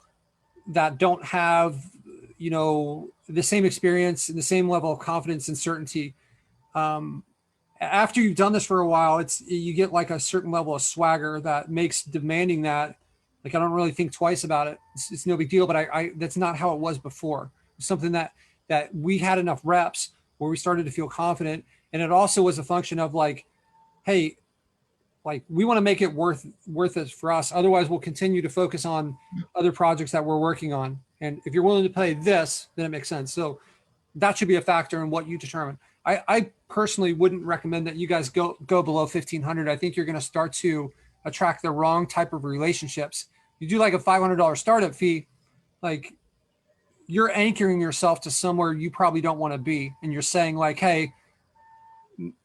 that don't have the same experience and the same level of confidence and certainty. After you've done this for a while, you get like a certain level of swagger that makes demanding that, like, I don't really think twice about it. It's no big deal, but that's not how it was before. It's something that we had enough reps where we started to feel confident. And it also was a function of like, hey, like, we want to make it worth it for us. Otherwise, we'll continue to focus on other projects that we're working on. And if you're willing to pay this, then it makes sense. So that should be a factor in what you determine. I personally wouldn't recommend that you guys go below 1,500. I think you're going to start to attract the wrong type of relationships. You do like a $500 startup fee, like, you're anchoring yourself to somewhere you probably don't want to be. And you're saying like, hey,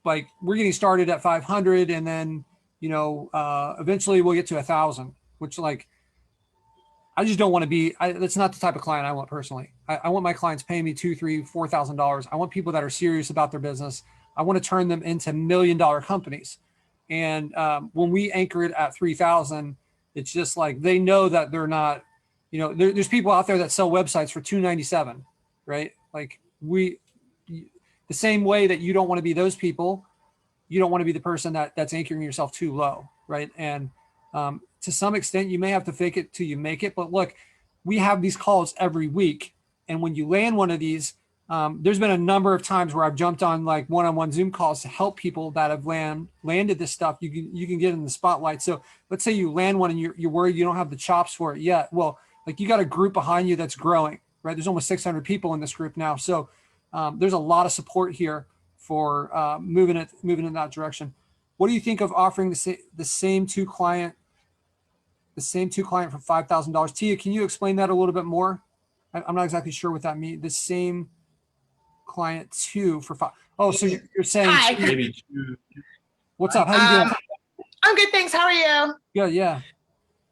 like, we're getting started at 500, and then, eventually we'll get to 1,000, which, like, I just don't want to be, that's not the type of client I want personally. I want my clients paying me $2,000, $3,000, $4,000. I want people that are serious about their business. I want to turn them into $1 million companies. And when we anchor it at 3,000, it's just like, they know that they're not, there's people out there that sell websites for $297, right? Like, the same way that you don't want to be those people, you don't want to be the person that's anchoring yourself too low, right? And to some extent, you may have to fake it till you make it. But look, we have these calls every week. And when you land one of these, there's been a number of times where I've jumped on like one-on-one Zoom calls to help people that have landed this stuff. You can get in the spotlight. So let's say you land one and you're worried you don't have the chops for it yet. Well, like you got a group behind you that's growing, right? There's almost 600 people in this group now. So there's a lot of support here for moving in that direction. What do you think of offering the same two client for $5,000? Tia, can you explain that a little bit more? I'm not exactly sure what that means. The same client two for $5. Oh, so you're saying Hi. Maybe two. What's up? How you doing? I'm good, thanks. How are you? Good, yeah.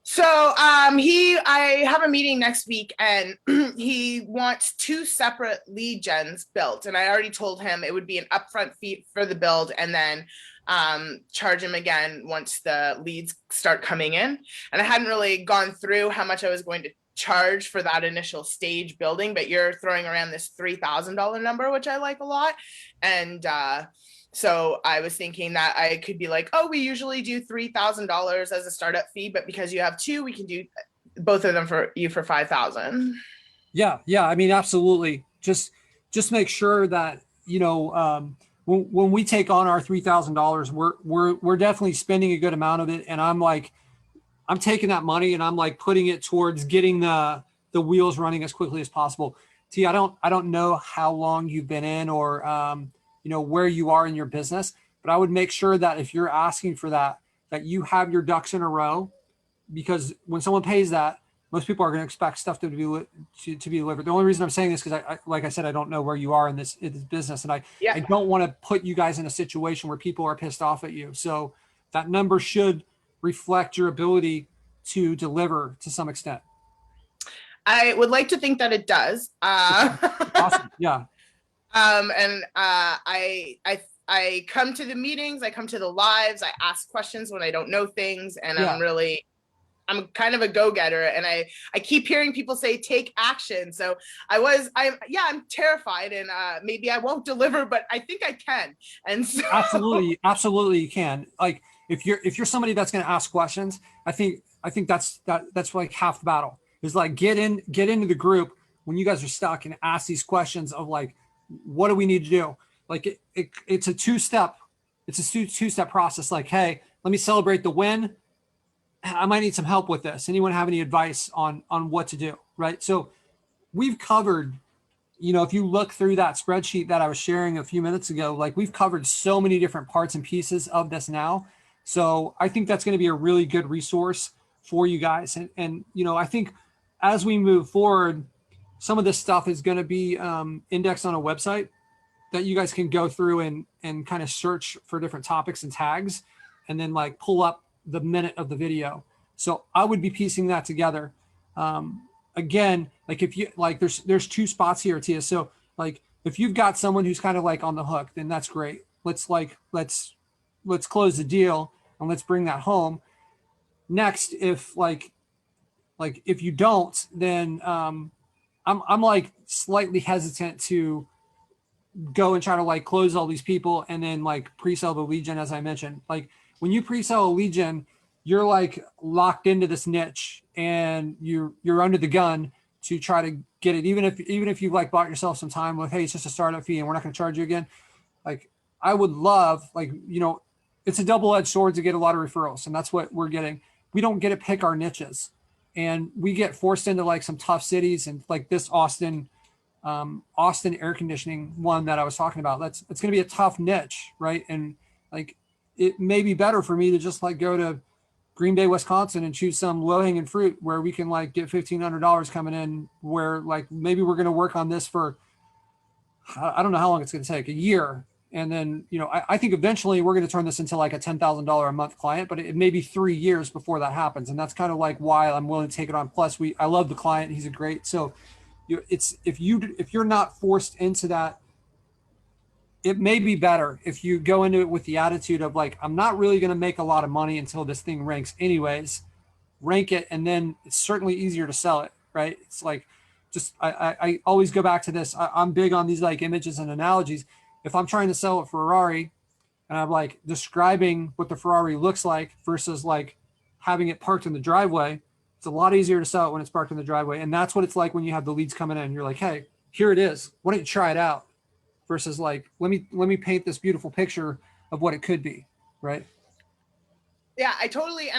So I have a meeting next week and he wants 2 separate lead gens built. And I already told him it would be an upfront fee for the build and then charge him again once the leads start coming in. And I hadn't really gone through how much I was going to charge for that initial stage building, but you're throwing around this $3,000 number, which I like a lot. And so I was thinking that I could be like, oh, we usually do $3,000 as a startup fee, but because you have 2, we can do both of them for you for $5,000. Yeah. I mean, absolutely. Just make sure that, you know, when we take on our $3,000, we're definitely spending a good amount of it. And I'm taking that money and I'm like putting it towards getting the wheels running as quickly as possible. T, I don't know how long you've been in or, you know, where you are in your business, but I would make sure that if you're asking for that you have your ducks in a row, because when someone pays that, most people are going to expect stuff to be delivered. The only reason I'm saying this, because like I said, I don't know where you are in this business. And I don't want to put you guys in a situation where people are pissed off at you. So that number should reflect your ability to deliver to some extent. I would like to think that it does. Awesome. Yeah. And I come to the meetings, I come to the lives, I ask questions when I don't know things, and I'm kind of a go-getter, and I keep hearing people say take action. So I'm terrified, and maybe I won't deliver, but I think I can. And so absolutely you can. Like if you're somebody that's going to ask questions, I think that's like half the battle is like get into the group when you guys are stuck and ask these questions of like, what do we need to do? Like it's a two-step process. Like, hey, let me celebrate the win. I might need some help with this. Anyone have any advice on what to do? Right. So we've covered, you know, if you look through that spreadsheet that I was sharing a few minutes ago, like we've covered so many different parts and pieces of this now. So I think that's going to be a really good resource for you guys. And you know, I think as we move forward, some of this stuff is going to be indexed on a website that you guys can go through and kind of search for different topics and tags and then like pull up the minute of the video. So I would be piecing that together. Again, like if you like, there's 2 spots here, Tia. So like if you've got someone who's kind of like on the hook, then that's great. Let's close the deal and let's bring that home. Next, if if you don't, then I'm like slightly hesitant to go and try to like close all these people and then like pre-sell the lead gen, as I mentioned. Like when you pre-sell a lead gen, you're like locked into this niche and you're under the gun to try to get it. Even if you've like bought yourself some time with, hey, it's just a startup fee and we're not going to charge you again. Like I would love, like, you know, it's a double-edged sword to get a lot of referrals, and that's what we're getting. We don't get to pick our niches, and we get forced into like some tough cities and like this Austin air conditioning one that I was talking about. It's going to be a tough niche, right? And like it may be better for me to just like go to Green Bay, Wisconsin and choose some low-hanging fruit where we can like get $1,500 coming in, where like maybe we're going to work on this for, I don't know how long it's going to take, a year. And then, you know, I think eventually we're going to turn this into like a $10,000 a month client, but it may be 3 years before that happens. And that's kind of like why I'm willing to take it on. Plus I love the client. He's a great, so if you're not forced into that, it may be better if you go into it with the attitude of like, I'm not really going to make a lot of money until this thing ranks anyways, rank it. And then it's certainly easier to sell it. Right. It's like, just, I always go back to this. I'm big on these like images and analogies. If I'm trying to sell a Ferrari and I'm like describing what the Ferrari looks like versus like having it parked in the driveway, It's a lot easier to sell it when it's parked in the driveway. And that's what it's like when you have the leads coming in. You're like, hey, here it is. Why don't you try it out? Versus like, let me paint this beautiful picture of what it could be, right? Yeah, I totally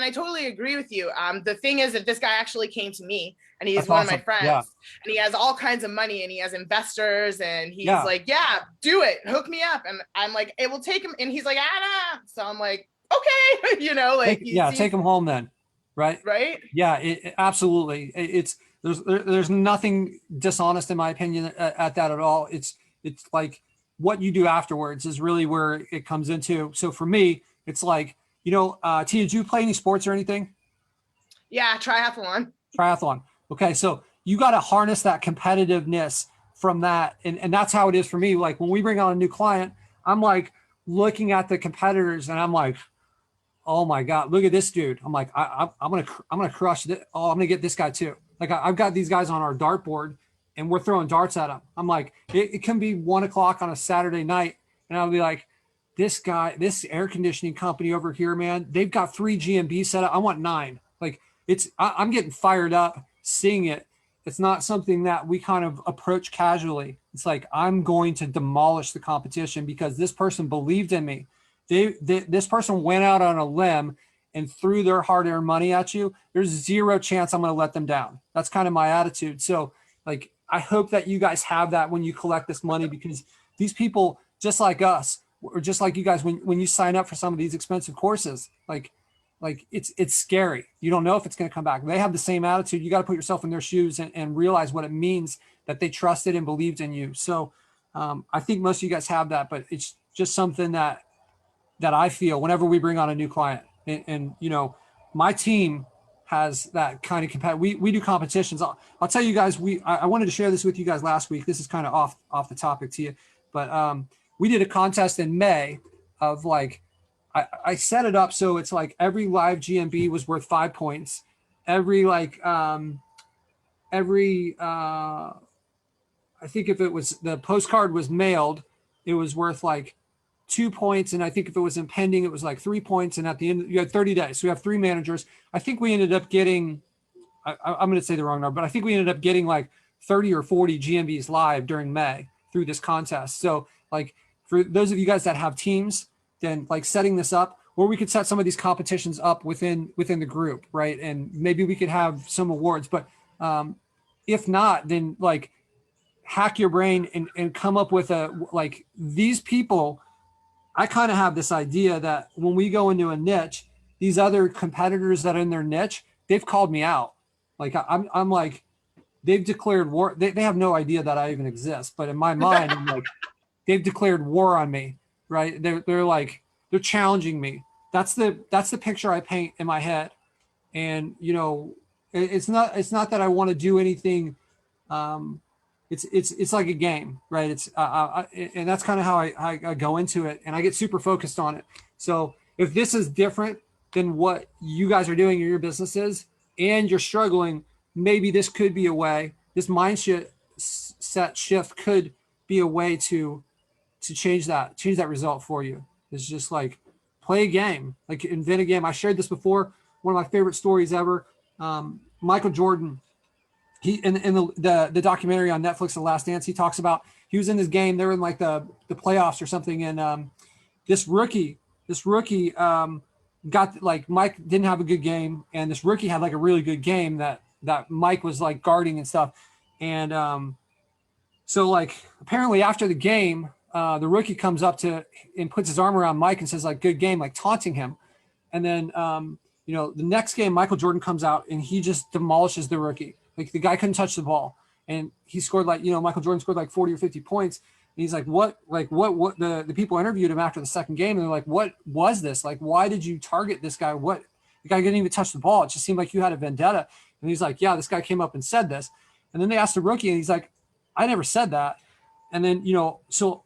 agree with you. The thing is that this guy actually came to me, and he's That's one of my awesome. friends, Yeah. and he has all kinds of money, and he has investors, and he's Yeah. like, yeah, do it, hook me up. And I'm like, it will take him, and he's like, nah. So I'm like, okay, you know, like, Take them home then, right? right. Yeah, absolutely. There's nothing dishonest in my opinion at that at all. It's like what you do afterwards is really where it comes into. So for me, it's like, you know, Tia, did you play any sports or anything? Yeah, triathlon. Triathlon. Okay, so you got to harness that competitiveness from that, and that's how it is for me. Like when we bring on a new client, I'm like looking at the competitors, and I'm like, oh my God, look at this dude. I'm like, I'm gonna crush it. Oh, I'm gonna get this guy too. Like I've got these guys on our dartboard, and we're throwing darts at them. I'm like, it can be 1 o'clock on a Saturday night, and I'll be like, this guy, this air conditioning company over here, man, they've got 3 GMB set up. I want 9. Like I'm getting fired up seeing it. It's not something that we kind of approach casually. It's like, I'm going to demolish the competition because this person believed in me. This person went out on a limb and threw their hard-earned money at you. There's 0 chance I'm going to let them down. That's kind of my attitude. So like, I hope that you guys have that when you collect this money, because these people, just like us, or just like you guys, when you sign up for some of these expensive courses, like it's scary. You don't know if it's going to come back. They have the same attitude. You got to put yourself in their shoes and realize what it means that they trusted and believed in you. So I think most of you guys have that, but it's just something that I feel whenever we bring on a new client, and you know, my team has that kind of competitive. We do competitions. I'll tell you guys, I wanted to share this with you guys last week. This is kind of off the topic to you, but we did a contest in May of like, I set it up so it's like every live GMB was worth 5 points. Every I think if it was the postcard was mailed, it was worth like 2 points. And I think if it was impending, it was like 3 points. And at the end, you had 30 days. So we have 3 managers. I think we ended up getting, I'm going to say the wrong number, but I think we ended up getting like 30 or 40 GMBs live during May through this contest. So like for those of you guys that have teams, then like setting this up, or we could set some of these competitions up within the group, right? And maybe we could have some awards, but if not, then like hack your brain and come up with like these people. I kind of have this idea that when we go into a niche, these other competitors that are in their niche, they've called me out. Like I'm like, they've declared war. They have no idea that I even exist, but in my mind, I'm like, they've declared war on me, right? They're like, they're challenging me. That's the picture I paint in my head. And you know, it's not that I want to do anything. It's like a game, right? It's and that's kind of how I go into it, and I get super focused on it. So if this is different than what you guys are doing in your businesses, and you're struggling, maybe this could be a way. This mindset shift could be a way to change that result for you. It's just like play a game, like invent a game. I shared this before. One of my favorite stories ever. Michael Jordan. He in the documentary on Netflix, The Last Dance, he talks about he was in this game. They were in like the playoffs or something, and this rookie got like Mike didn't have a good game, and this rookie had like a really good game that Mike was like guarding and stuff, and so like apparently after the game, the rookie comes up to and puts his arm around Mike and says like good game, like taunting him, and then you know, the next game Michael Jordan comes out and he just demolishes the rookie. Like the guy couldn't touch the ball, and he scored like, you know, Michael Jordan scored like 40 or 50 points. And he's like, what the people interviewed him after the second game. And they're like, what was this? Like, why did you target this guy? What, the guy didn't even touch the ball. It just seemed like you had a vendetta. And he's like, yeah, this guy came up and said this. And then they asked the rookie and he's like, I never said that. And then, you know, so,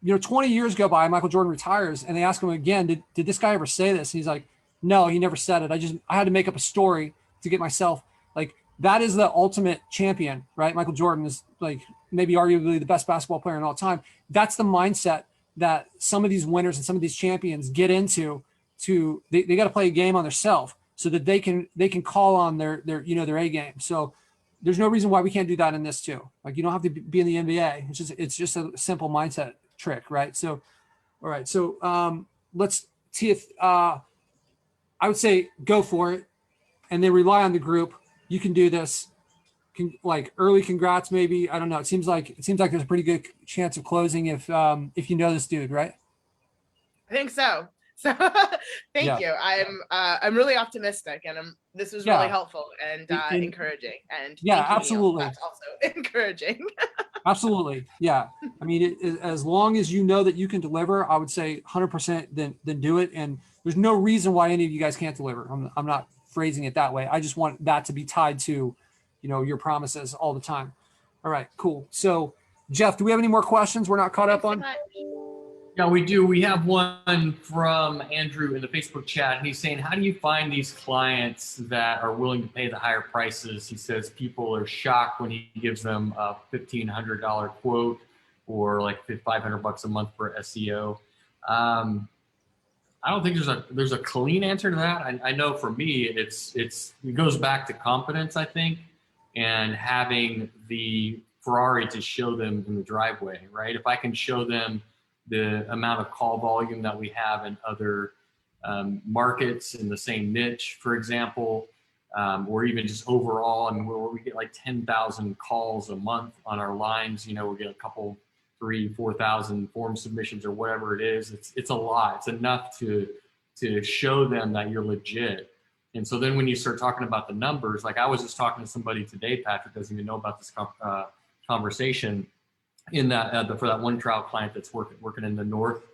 you know, 20 years go by, Michael Jordan retires and they ask him again, did this guy ever say this? And he's like, no, he never said it. I had to make up a story to get myself like, that is the ultimate champion, right? Michael Jordan is like maybe arguably the best basketball player in all time. That's the mindset that some of these winners and some of these champions get into. They got to play a game on themselves. so that they can call on their their A game. So there's no reason why we can't do that in this too. Like, you don't have to be in the MBA. It's just a simple mindset trick, right? So, all right. So let's see if I would say go for it, and then rely on the group. You can do this. Like early congrats, maybe. I don't know. It seems like there's a pretty good chance of closing if you know this dude, right? I think so. So thank you. I'm really optimistic, and this was really helpful and encouraging. And yeah, thank you, Neil. absolutely. That's also encouraging. Absolutely. Yeah. I mean, as long as you know that you can deliver, I would say 100% then do it. And there's no reason why any of you guys can't deliver. I'm not phrasing it that way. I just want that to be tied to, your promises all the time. All right, cool. So Jeff, do we have any more questions we're not caught up on? Yeah, we do. We have one from Andrew in the Facebook chat, and he's saying, how do you find these clients that are willing to pay the higher prices? He says people are shocked when he gives them a $1,500 quote or like $500 a month for SEO. I don't think there's a clean answer to that. I know for me, it goes back to confidence, I think, and having the Ferrari to show them in the driveway, right? If I can show them the amount of call volume that we have in other markets in the same niche, for example, or even just overall, and where we get like 10,000 calls a month on our lines, we get a couple, 3,000-4,000 form submissions or whatever it is. It's a lot. It's enough to show them that you're legit. And so then when you start talking about the numbers, like I was just talking to somebody today, Patrick doesn't even know about this conversation, in that for that one trial client that's working in the north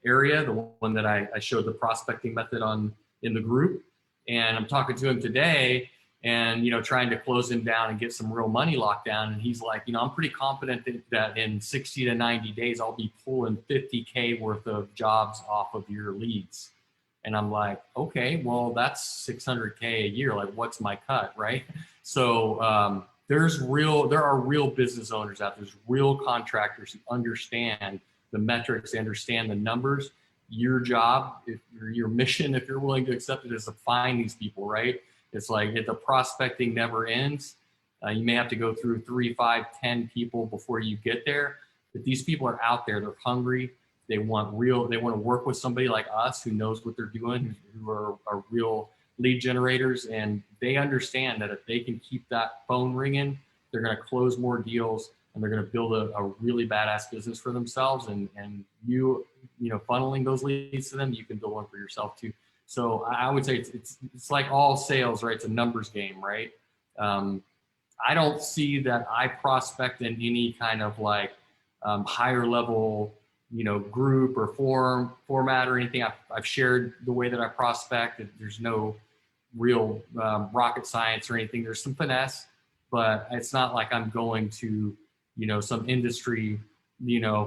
area, the one that I showed the prospecting method on in the group. And I'm talking to him today and trying to close him down and get some real money locked down. And he's like, I'm pretty confident that in 60 to 90 days I'll be pulling 50K worth of jobs off of your leads. And I'm like, okay, well, that's 600K a year. Like, what's my cut, right? So there are real business owners out there. There's real contractors who understand the metrics, they understand the numbers. Your job, your mission, if you're willing to accept it, is to find these people, right? It's like the prospecting never ends. You may have to go through 3, 5, 10 people before you get there, but these people are out there. They're hungry. They want to work with somebody like us who knows what they're doing, who are real lead generators, and they understand that if they can keep that phone ringing, they're going to close more deals and they're going to build a really badass business for themselves. And funneling those leads to them, you can build one for yourself too. So I would say it's like all sales, right? It's a numbers game, right? I don't see that I prospect in any kind of like higher level group or format or anything. I've shared the way that I prospect. There's no real rocket science or anything. There's some finesse, but it's not like I'm going to some industry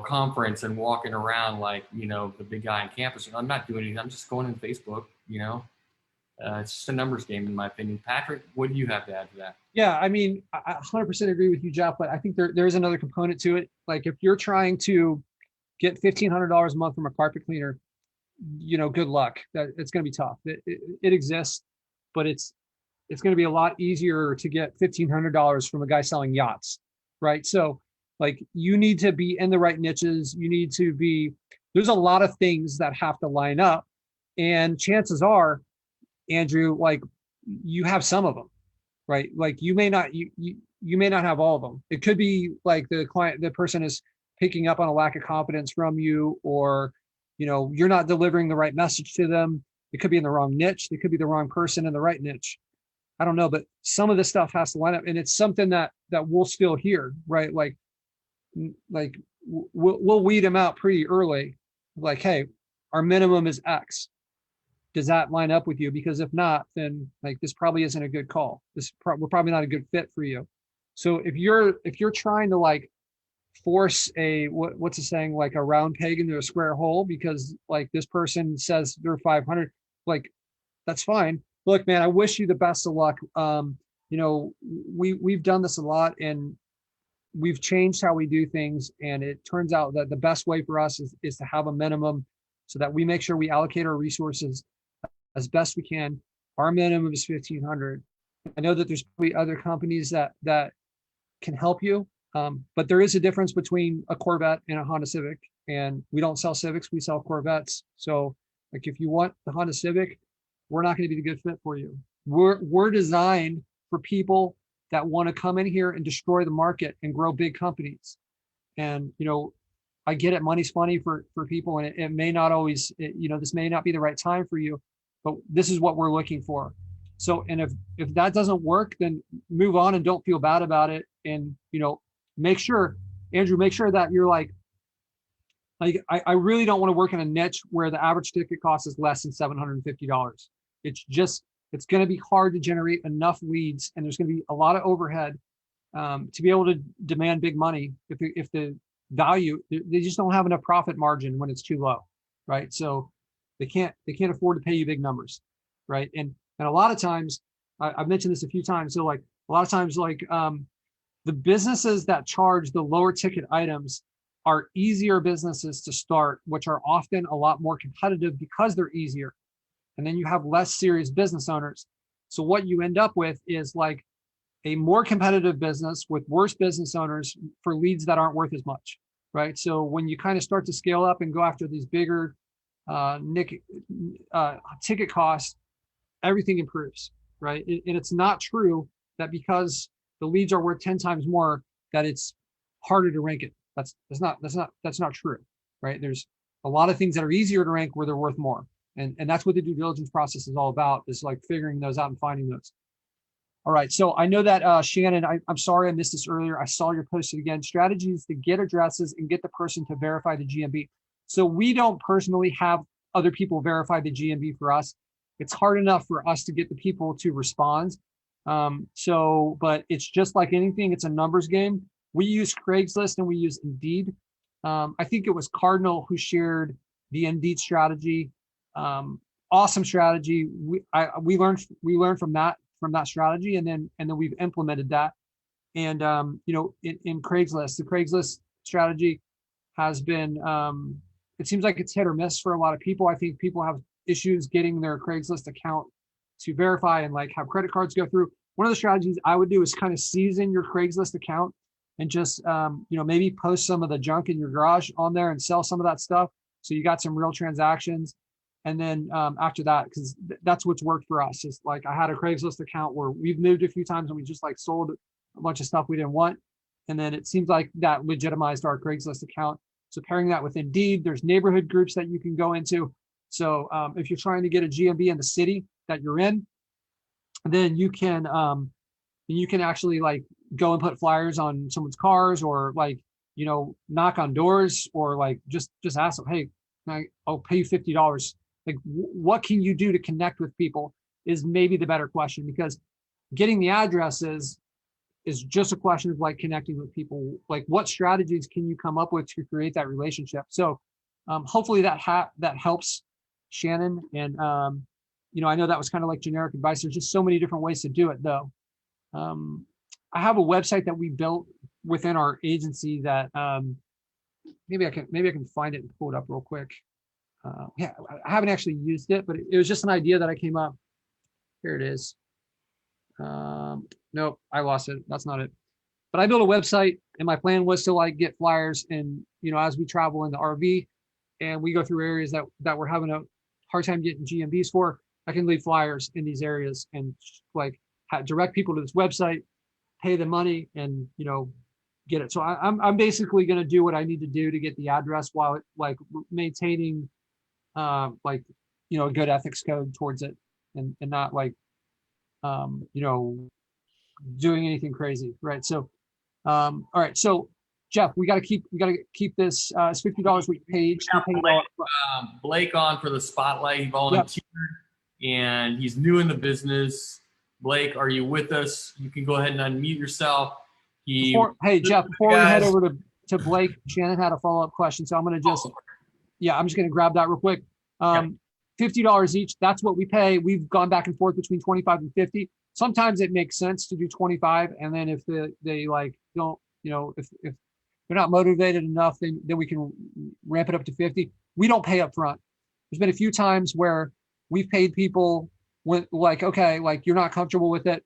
conference and walking around like the big guy on campus. I'm not doing anything. I'm just going on Facebook. It's just a numbers game in my opinion. Patrick, what do you have to add to that? Yeah, I mean, I 100% agree with you, Jeff, but I think there is another component to it. Like if you're trying to get $1,500 a month from a carpet cleaner, good luck. It's going to be tough. It exists, but it's going to be a lot easier to get $1,500 from a guy selling yachts, right? So like you need to be in the right niches. There's a lot of things that have to line up, and chances are, Andrew, like you have some of them, right? Like you may not have all of them. It could be like the person is picking up on a lack of confidence from you, or you're not delivering the right message to them. It could be in the wrong niche. It could be the wrong person in the right niche. I don't know, but some of this stuff has to line up, and it's something that we'll still hear, right? Like we'll weed them out pretty early. Like, hey, our minimum is X. Does that line up with you? Because if not, then like this probably isn't a good call. We're probably not a good fit for you. So if you're trying to like force what's the saying, like a round peg into a square hole because like this person says they're 500, like that's fine. Look, man, I wish you the best of luck. We've done this a lot and we've changed how we do things, and it turns out that the best way for us is to have a minimum so that we make sure we allocate our resources as best we can. Our minimum is 1,500. I know that there's probably other companies that can help you, but there is a difference between a Corvette and a Honda Civic, and we don't sell Civics, we sell Corvettes. So like if you want the Honda Civic, we're not going to be the good fit for you. We're designed for people that want to come in here and destroy the market and grow big companies. And, you know, I get it, money's funny for people, and it may not always, you know, this may not be the right time for you, but this is what we're looking for. So, and if that doesn't work, then move on and don't feel bad about it. And, you know, make sure, Andrew, make sure that you're like I really don't want to work in a niche where the average ticket cost is less than $750. It's going to be hard to generate enough leads, and there's going to be a lot of overhead to be able to demand big money if the value, they just don't have enough profit margin when it's too low, right? So they can't afford to pay you big numbers, right? And a lot of times, I've mentioned this a few times, so like a lot of times, like the businesses that charge the lower ticket items are easier businesses to start, which are often a lot more competitive because they're easier. And then you have less serious business owners. So what you end up with is like a more competitive business with worse business owners for leads that aren't worth as much, right? So when you kind of start to scale up and go after these bigger ticket costs, everything improves, right? And it's not true that because the leads are worth 10 times more that it's harder to rank it. That's not true, right? There's a lot of things that are easier to rank where they're worth more. And that's what the due diligence process is all about, is like figuring those out and finding those. All right, so I know that Shannon, I'm sorry I missed this earlier. I saw your post again. Strategies to get addresses and get the person to verify the GMB. So we don't personally have other people verify the GMB for us. It's hard enough for us to get the people to respond. But it's just like anything, it's a numbers game. We use Craigslist and we use Indeed. I think it was Cardinal who shared the Indeed strategy. Awesome strategy. We learned from that strategy, and then we've implemented that. And you know, in Craigslist, the Craigslist strategy has been, it seems like it's hit or miss for a lot of people. I think people have issues getting their Craigslist account to verify and like have credit cards go through. One of the strategies I would do is kind of season your Craigslist account and just you know, maybe post some of the junk in your garage on there and sell some of that stuff, so you got some real transactions. And then after that, because that's what's worked for us, is like I had a Craigslist account where we've moved a few times and we just like sold a bunch of stuff we didn't want, and then it seems like that legitimized our Craigslist account. So pairing that with Indeed, there's neighborhood groups that you can go into. So if you're trying to get a GMB in the city that you're in, then you can actually like go and put flyers on someone's cars, or like, you know, knock on doors, or like just ask them, hey, I'll pay you $50. Like, what can you do to connect with people is maybe the better question, because getting the addresses is just a question of like connecting with people. Like, what strategies can you come up with to create that relationship? So hopefully that helps, Shannon. And you know, I know that was kind of like generic advice. There's just so many different ways to do it, though. I have a website that we built within our agency that maybe I can find it and pull it up real quick. Yeah, I haven't actually used it, but it was just an idea that I came up. Here it is. Nope, I lost it. That's not it. But I built a website, and my plan was to like get flyers, and you know, as we travel in the RV and we go through areas that we're having a hard time getting GMBs for, I can leave flyers in these areas and like direct people to this website, pay the money, and you know, get it. So I'm basically going to do what I need to do to get the address while like maintaining like, you know, a good ethics code towards it, and not like you know, doing anything crazy, right? So all right, so Jeff, we got to keep this. It's $50 week page. Blake on for the spotlight. He volunteered, and he's new in the business. Blake, are you with us? You can go ahead and unmute yourself. Hey Jeff, before we head over to Blake, Shannon had a follow-up question, so I'm going to just I'm just going to grab that real quick. $50 each. That's what we pay. We've gone back and forth between 25 and 50. Sometimes it makes sense to do 25, and then if they like don't, you know, if they're not motivated enough, then we can ramp it up to 50. We don't pay up front. There's been a few times where we've paid people when like, okay, like you're not comfortable with it,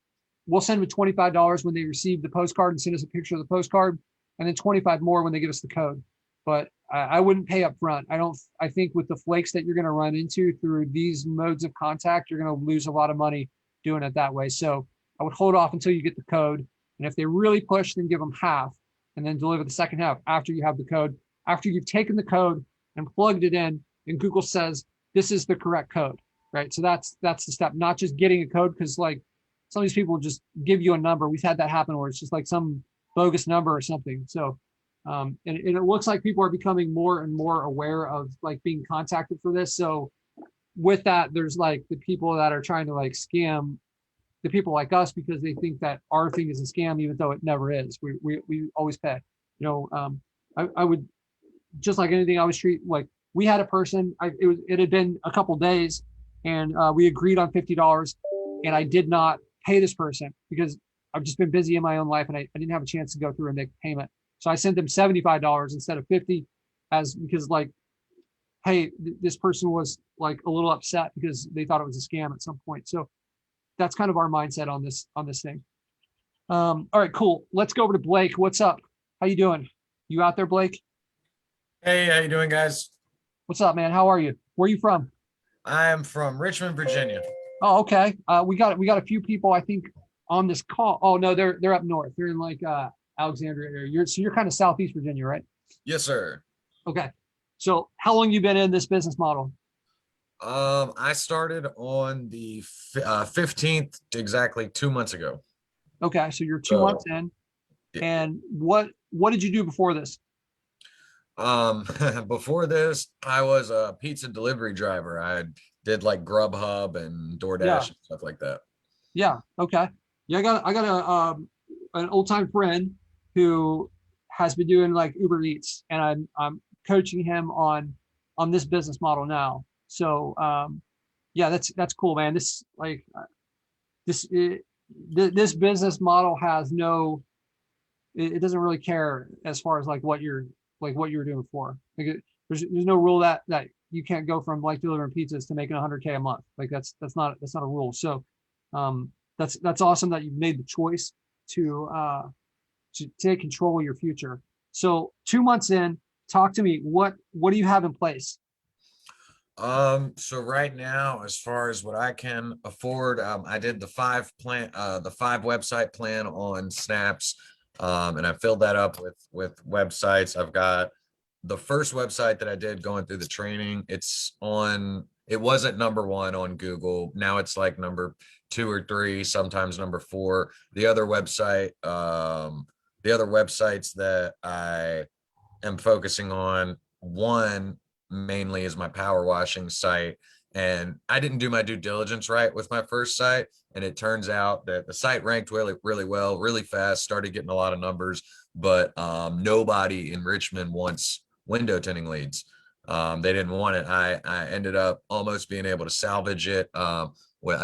we'll send them $25 when they receive the postcard and send us a picture of the postcard, and then 25 more when they give us the code. But I wouldn't pay up front. I think with the flakes that you're going to run into through these modes of contact, you're going to lose a lot of money doing it that way. So I would hold off until you get the code. And if they really push, then give them half and then deliver the second half after you have the code, after you've taken the code and plugged it in, and Google says, this is the correct code, right? So that's the step, not just getting a code, because like some of these people just give you a number. We've had that happen where it's just like some bogus number or something. So, and it looks like people are becoming more and more aware of like being contacted for this. So with that, there's like the people that are trying to like scam the people like us because they think that our thing is a scam, even though it never is. We always pay. You know, I would, just like anything, I would treat like, we had a person, it had been a couple days, and we agreed on $50, and I did not pay this person because I've just been busy in my own life and I didn't have a chance to go through and make a payment. So I sent them $75 instead of 50, because like, hey, this person was like a little upset because they thought it was a scam at some point. So that's kind of our mindset on this thing. All right, cool. Let's go over to Blake. What's up? How you doing? You out there, Blake? Hey, how you doing, guys? What's up, man? How are you? Where are you from? I am from Richmond, Virginia. Oh, okay. We got a few people, I think, on this call. Oh no, they're up north. They're in like Alexandria area. You're kind of Southeast Virginia, right? Yes, sir. Okay. So how long you been in this business model? I started on the 15th, exactly 2 months ago. Okay, so you're 2 months in. And what did you do before this? Before this, I was a pizza delivery driver. I did like Grubhub and DoorDash and stuff like that. Yeah. Okay. Yeah, I got an old time friend who has been doing like Uber Eats, and I'm coaching him on this business model now. So yeah, that's cool, man. This like this business model has no, it doesn't really care as far as like what you're doing before. Like there's no rule that you can't go from like delivering pizzas to making 100K a month. Like that's not a rule. So that's awesome that you've made the choice to take control of your future. So 2 months in, talk to me. What do you have in place? So right now, as far as what I can afford, I did the 5 website plan on Snaps, and I filled that up with websites. I've got the first website that I did going through the training. It wasn't number 1 on Google. Now it's like number 2 or 3, sometimes number 4. The other websites that I am focusing on, one mainly is my power washing site, and I didn't do my due diligence right with my first site, and it turns out that the site ranked really, really well, really fast, started getting a lot of numbers, but nobody in Richmond wants window tinting leads. They didn't want it. I ended up almost being able to salvage it. I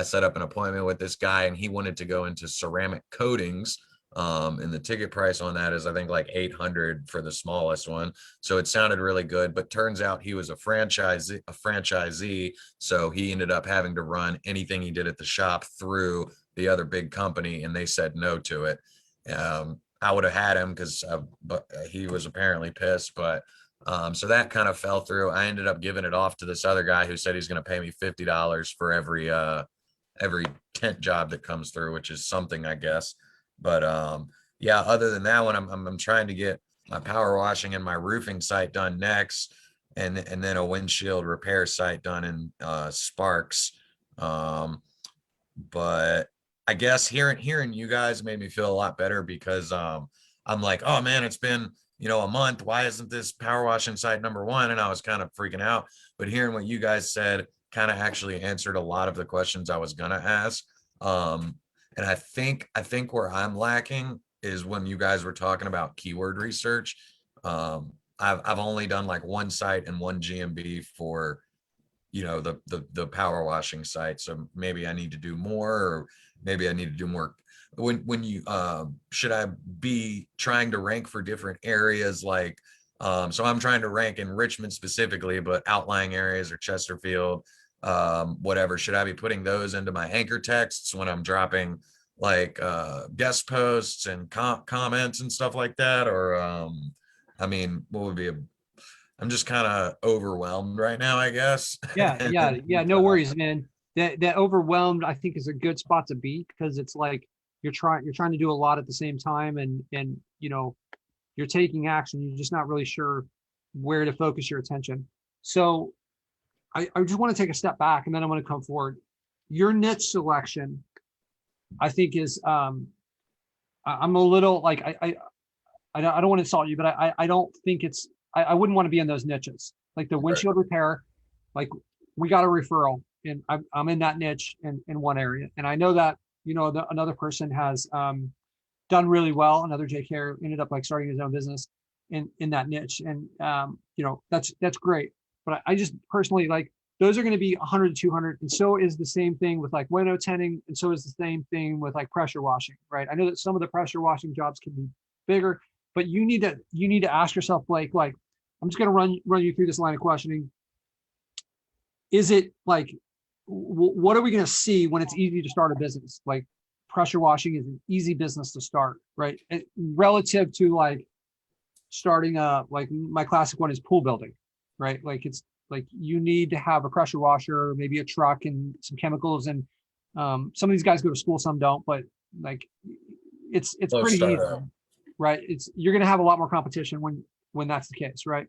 set up an appointment with this guy, and he wanted to go into ceramic coatings. And the ticket price on that is, I think, like $800 for the smallest one. So it sounded really good, but turns out he was a franchisee. So he ended up having to run anything he did at the shop through the other big company, and they said no to it. I would have had him because he was apparently pissed, but so that kind of fell through. I ended up giving it off to this other guy who said he's going to pay me $50 for every tent job that comes through, which is something, I guess. But yeah, other than that one, I'm trying to get my power washing and my roofing site done next, and then a windshield repair site done in Sparks. But I guess hearing you guys made me feel a lot better, because I'm like, oh man, it's been a month. Why isn't this power washing site number 1? And I was kind of freaking out. But hearing what you guys said kind of actually answered a lot of the questions I was gonna ask. And I think where I'm lacking is when you guys were talking about keyword research. I've only done like 1 site and 1 GMB for, the power washing site. So maybe I need to do more, or maybe I need to do more. When you should I be trying to rank for different areas? Like, so I'm trying to rank in Richmond specifically, but outlying areas or Chesterfield, whatever. Should I be putting those into my anchor texts when I'm dropping like guest posts and comments and stuff like that? Or I mean, what would be a, I'm just kind of overwhelmed right now, I guess. Yeah. No worries, man. That overwhelmed, I think, is a good spot to be, because it's like you're trying to do a lot at the same time, and you know, you're taking action. You're just not really sure where to focus your attention. So I just want to take a step back, and then I'm going to come forward. Your niche selection, I think, is I'm a little like I don't want to insult you, but I don't think it's I wouldn't want to be in those niches, like the windshield repair. Like, we got a referral, and I'm in that niche in one area, and I know that, you know, another person has done really well. Another JK ended up like starting his own business in that niche, and you know, that's great. But I just personally, like, those are going to be 100 to 200, and so is the same thing with like window tinting, and so is the same thing with like pressure washing, right? I know that some of the pressure washing jobs can be bigger, but you need to ask yourself, Blake, like, I'm just going to run you through this line of questioning. Is it like, what are we going to see when it's easy to start a business? Like, pressure washing is an easy business to start, right? Relative to like starting like my classic one is pool building, right? Like, it's like you need to have a pressure washer, maybe a truck, and some chemicals. And some of these guys go to school, some don't, but like it's pretty easy, right? You're going to have a lot more competition when that's the case, right?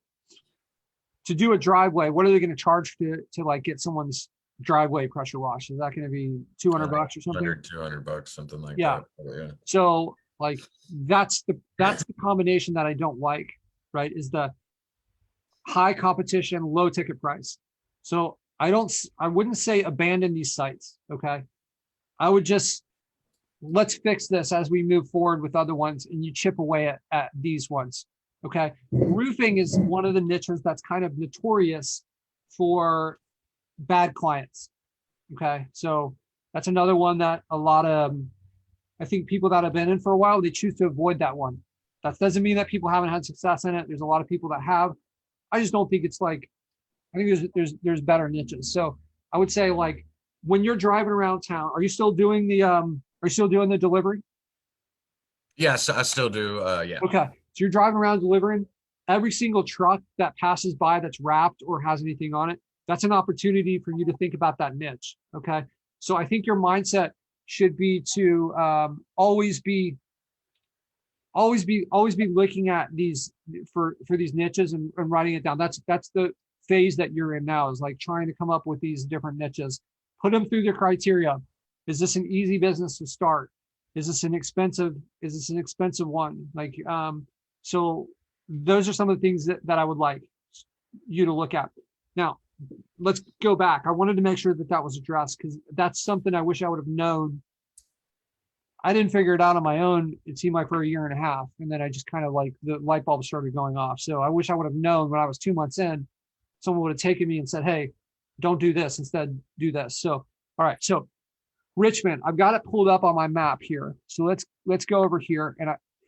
To do a driveway, what are they going to charge to like get someone's driveway pressure washed? Is that going to be $200 or something? $200, something like that. Yeah. So like that's the combination that I don't like, right? Is the high competition, low ticket price. So I wouldn't say abandon these sites. Okay. I would just, let's fix this as we move forward with other ones, and you chip away at these ones. Okay. Roofing is one of the niches that's kind of notorious for bad clients. Okay. So that's another one that a lot of, I think, people that have been in for a while, they choose to avoid that one. That doesn't mean that people haven't had success in it. There's a lot of people that have. I just don't think it's like, I think there's better niches. So I would say, like, when you're driving around town, are you still doing the delivery? Yes, I still do. Yeah. Okay. So you're driving around delivering. Every single truck that passes by that's wrapped or has anything on it, that's an opportunity for you to think about that niche. Okay. So I think your mindset should be to always be looking at these for these niches and writing it down. That's the phase that you're in now, is like trying to come up with these different niches, put them through the criteria. Is this an easy business to start? Is this an expensive one? Like, so those are some of the things that I would like you to look at. Now, let's go back. I wanted to make sure that was addressed, because that's something I wish I would have known. I didn't figure it out on my own, it seemed like, for a year and a half. And then I just kind of like, the light bulb started going off. So I wish I would have known when I was 2 months in, someone would have taken me and said, hey, don't do this, instead do this. So, all right. So Richmond, I've got it pulled up on my map here. So let's go over here.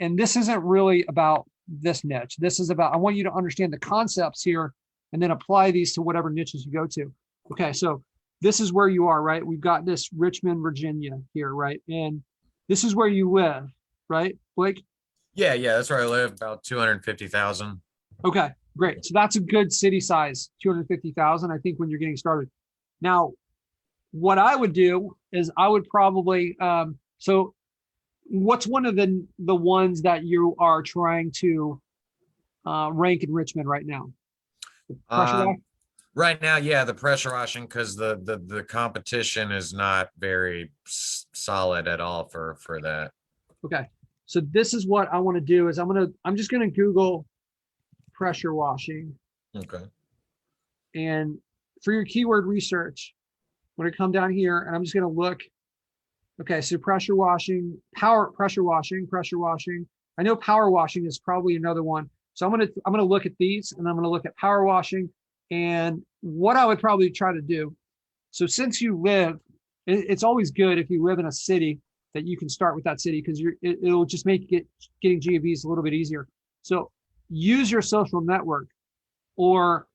And this isn't really about this niche. This is about, I want you to understand the concepts here and then apply these to whatever niches you go to. Okay. So this is where you are, right? We've got this Richmond, Virginia here, right? And this is where you live, right, Blake? Yeah. That's where I live, about 250,000. Okay, great. So that's a good city size, 250,000, I think, when you're getting started. Now, what I would do is I would probably, so what's one of the ones that you are trying to rank in Richmond right now? Right now, yeah, the pressure washing, because the competition is not very solid at all for that. Okay, so this is what I want to do is I'm just going to Google pressure washing. Okay. And for your keyword research, I'm going to come down here and I'm just going to look. Okay, so pressure washing. I know power washing is probably another one. So I'm going to look at these, and I'm going to look at power washing. And what I would probably try to do, so since you live, it's always good if you live in a city that you can start with that city, because it'll just make getting GAVs a little bit easier. So use your social network, or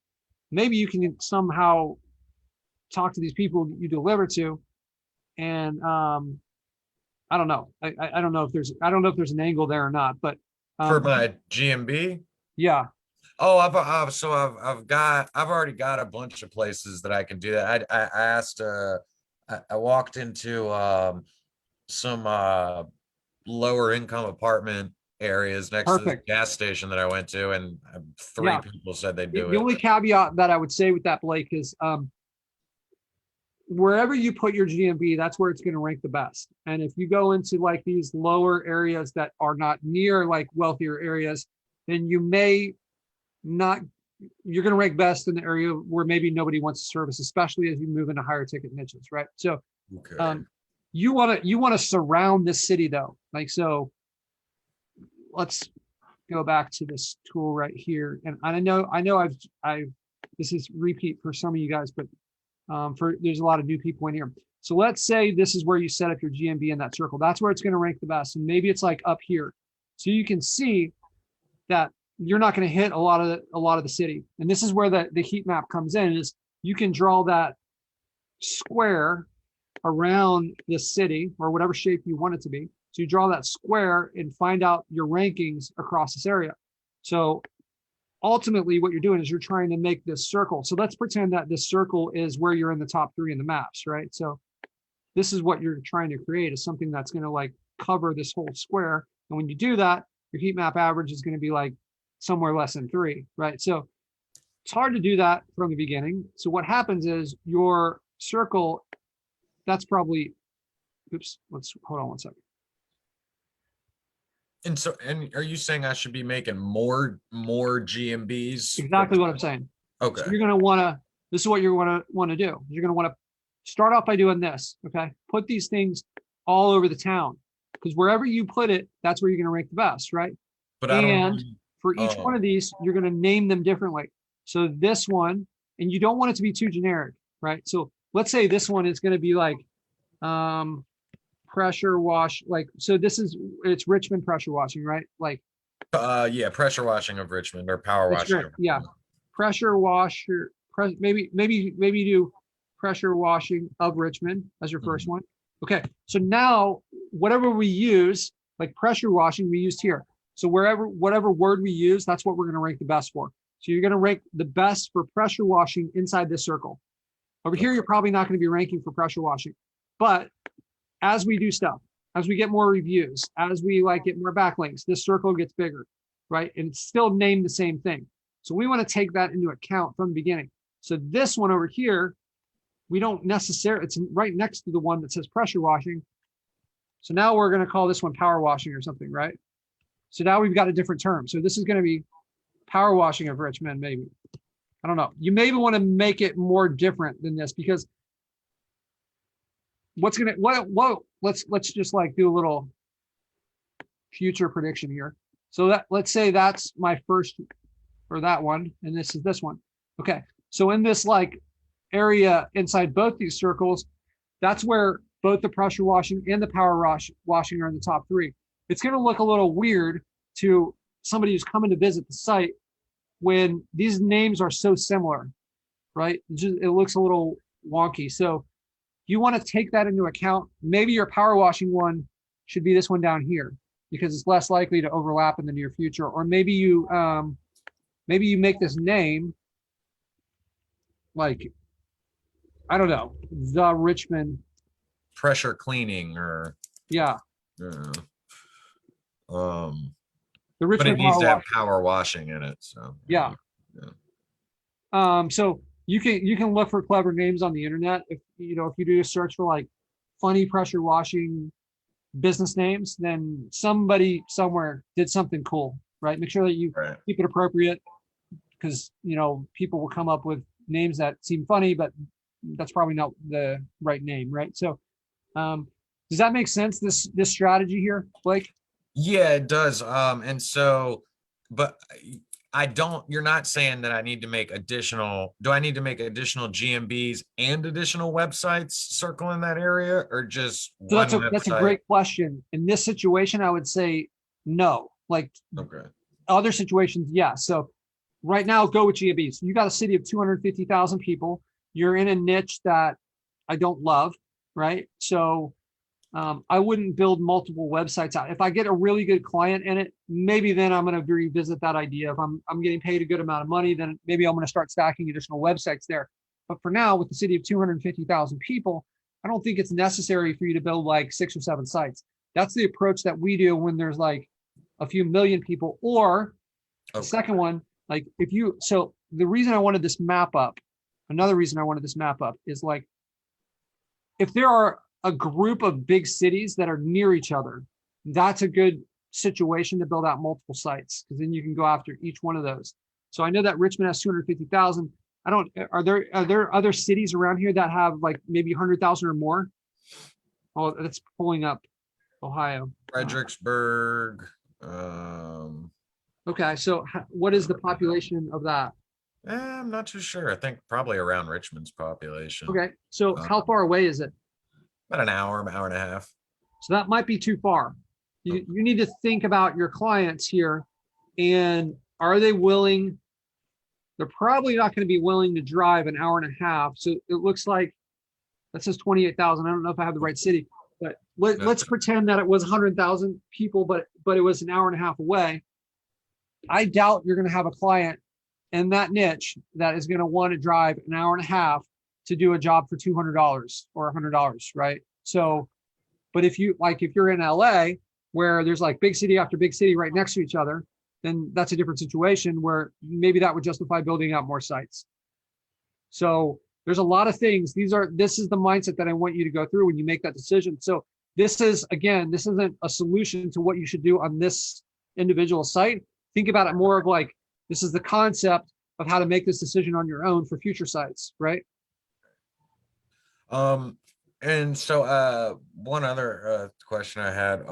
maybe you can somehow talk to these people you deliver to, and I don't know. I don't know if there's an angle there or not, but For my GMB. yeah. Oh, I've already got a bunch of places that I can do that. I asked, I walked into some lower income apartment areas next to the Perfect. gas station that I went to, and three Yeah. people said they'd The do it. only caveat that I would say with that, Blake, is wherever you put your GMB, that's where it's going to rank the best. And if you go into like these lower areas that are not near like wealthier areas, then you may not, you're going to rank best in the area where maybe nobody wants to service, especially as you move into higher ticket niches, right? So Okay. you want to surround this city though. Like, so let's go back to this tool right here. And I know I've this is repeat for some of you guys, but there's a lot of new people in here. So let's say this is where you set up your GMB in that circle. That's where it's going to rank the best. And maybe it's like up here. So you can see that you're not going to hit a lot of the city. And this is where the heat map comes in, is you can draw that square around the city or whatever shape you want it to be. So you draw that square and find out your rankings across this area. So ultimately what you're doing is you're trying to make this circle. So let's pretend that this circle is where you're in the top 3 in the maps, right? So this is what you're trying to create, is something that's going to like cover this whole square. And when you do that, your heat map average is going to be like somewhere less than 3, right? So it's hard to do that from the beginning. So what happens is your circle, that's probably, oops, let's hold on one second. And so, and are you saying I should be making more GMBs? Exactly what I'm saying. Okay. So you're going to want to, this is what you're going to want to do. You're going to want to start off by doing this. Okay. Put these things all over the town, because wherever you put it, that's where you're going to rank the best. Right. But I don't. And for each one of these, you're going to name them differently. So this one, and you don't want it to be too generic, right? So let's say this one is going to be like, pressure wash, like, so it's Richmond pressure washing, right? Like, yeah, pressure washing of Richmond, or power washing. Yeah. Pressure washer, maybe you do pressure washing of Richmond as your first one. Okay. So now whatever we use, like pressure washing, we used here. So whatever word we use, that's what we're going to rank the best for. So you're going to rank the best for pressure washing inside this circle. Over here, you're probably not going to be ranking for pressure washing, but as we do stuff, as we get more reviews, as we like get more backlinks, this circle gets bigger, right? And it's still named the same thing. So we want to take that into account from the beginning. So this one over here, we don't necessarily, it's right next to the one that says pressure washing. So now we're going to call this one power washing or something, right? So now we've got a different term. So this is going to be power washing of Richmond, maybe. I don't know. You maybe want to make it more different than this, because let's just like do a little future prediction here. So that, let's say that's my first, or that one, and this is this one. Okay. So in this like area inside both these circles, that's where both the pressure washing and the power washing are in the top 3. It's going to look a little weird to somebody who's coming to visit the site when these names are so similar, right? It looks a little wonky. So you want to take that into account. Maybe your power washing one should be this one down here, because it's less likely to overlap in the near future. Or maybe you make this name like, I don't know, the Richmond pressure cleaning, or yeah. The Richmond, but it needs to have power washing in it. So yeah. So you can look for clever names on the internet. If you do a search for like funny pressure washing business names, then somebody somewhere did something cool, right? Make sure that you keep it appropriate, because people will come up with names that seem funny, but that's probably not the right name, right? So does that make sense, this strategy here, Blake? Yeah, it does. And so, but you're not saying that I need to make additional, do I need to make additional GMBs and additional websites circling that area, or just so one that's a great question. In this situation, I would say no. Like other situations, yeah. So right now, go with GMBs. You got a city of 250,000 people. you're in a niche that I don't love, right? So I wouldn't build multiple websites out. If I get a really good client in it, maybe then I'm going to revisit that idea. If I'm getting paid a good amount of money, then maybe I'm going to start stacking additional websites there. But for now, with the city of 250,000 people, I don't think it's necessary for you to build like 6 or 7 sites. That's the approach that we do when there's like a few million people. Or the second one, like if you, so the reason I wanted this map up, another reason I wanted this map up is like, if there are a group of big cities that are near each other, that's a good situation to build out multiple sites, because then you can go after each one of those. So I know that Richmond has 250,000. Are there other cities around here that have like maybe 100,000 or more? Oh, that's pulling up Ohio. Fredericksburg. Okay, so what is the population of that? I'm not too sure. I think probably around Richmond's population. Okay, so how far away is it? About an hour and a half. So that might be too far. You need to think about your clients here, and are they willing? They're probably not going to be willing to drive an hour and a half. So it looks like that says 28,000. I don't know if I have the right city, but let's pretend that it was 100,000 people, but it was an hour and a half away. I doubt you're going to have a client in that niche that is going to want to drive an hour and a half to do a job for $200 or $100, right? So, but if you're in LA where there's like big city after big city right next to each other, then that's a different situation where maybe that would justify building out more sites. So there's a lot of things. This is the mindset that I want you to go through when you make that decision. So this isn't a solution to what you should do on this individual site. Think about it more of like, this is the concept of how to make this decision on your own for future sites, right? And so one other question I had,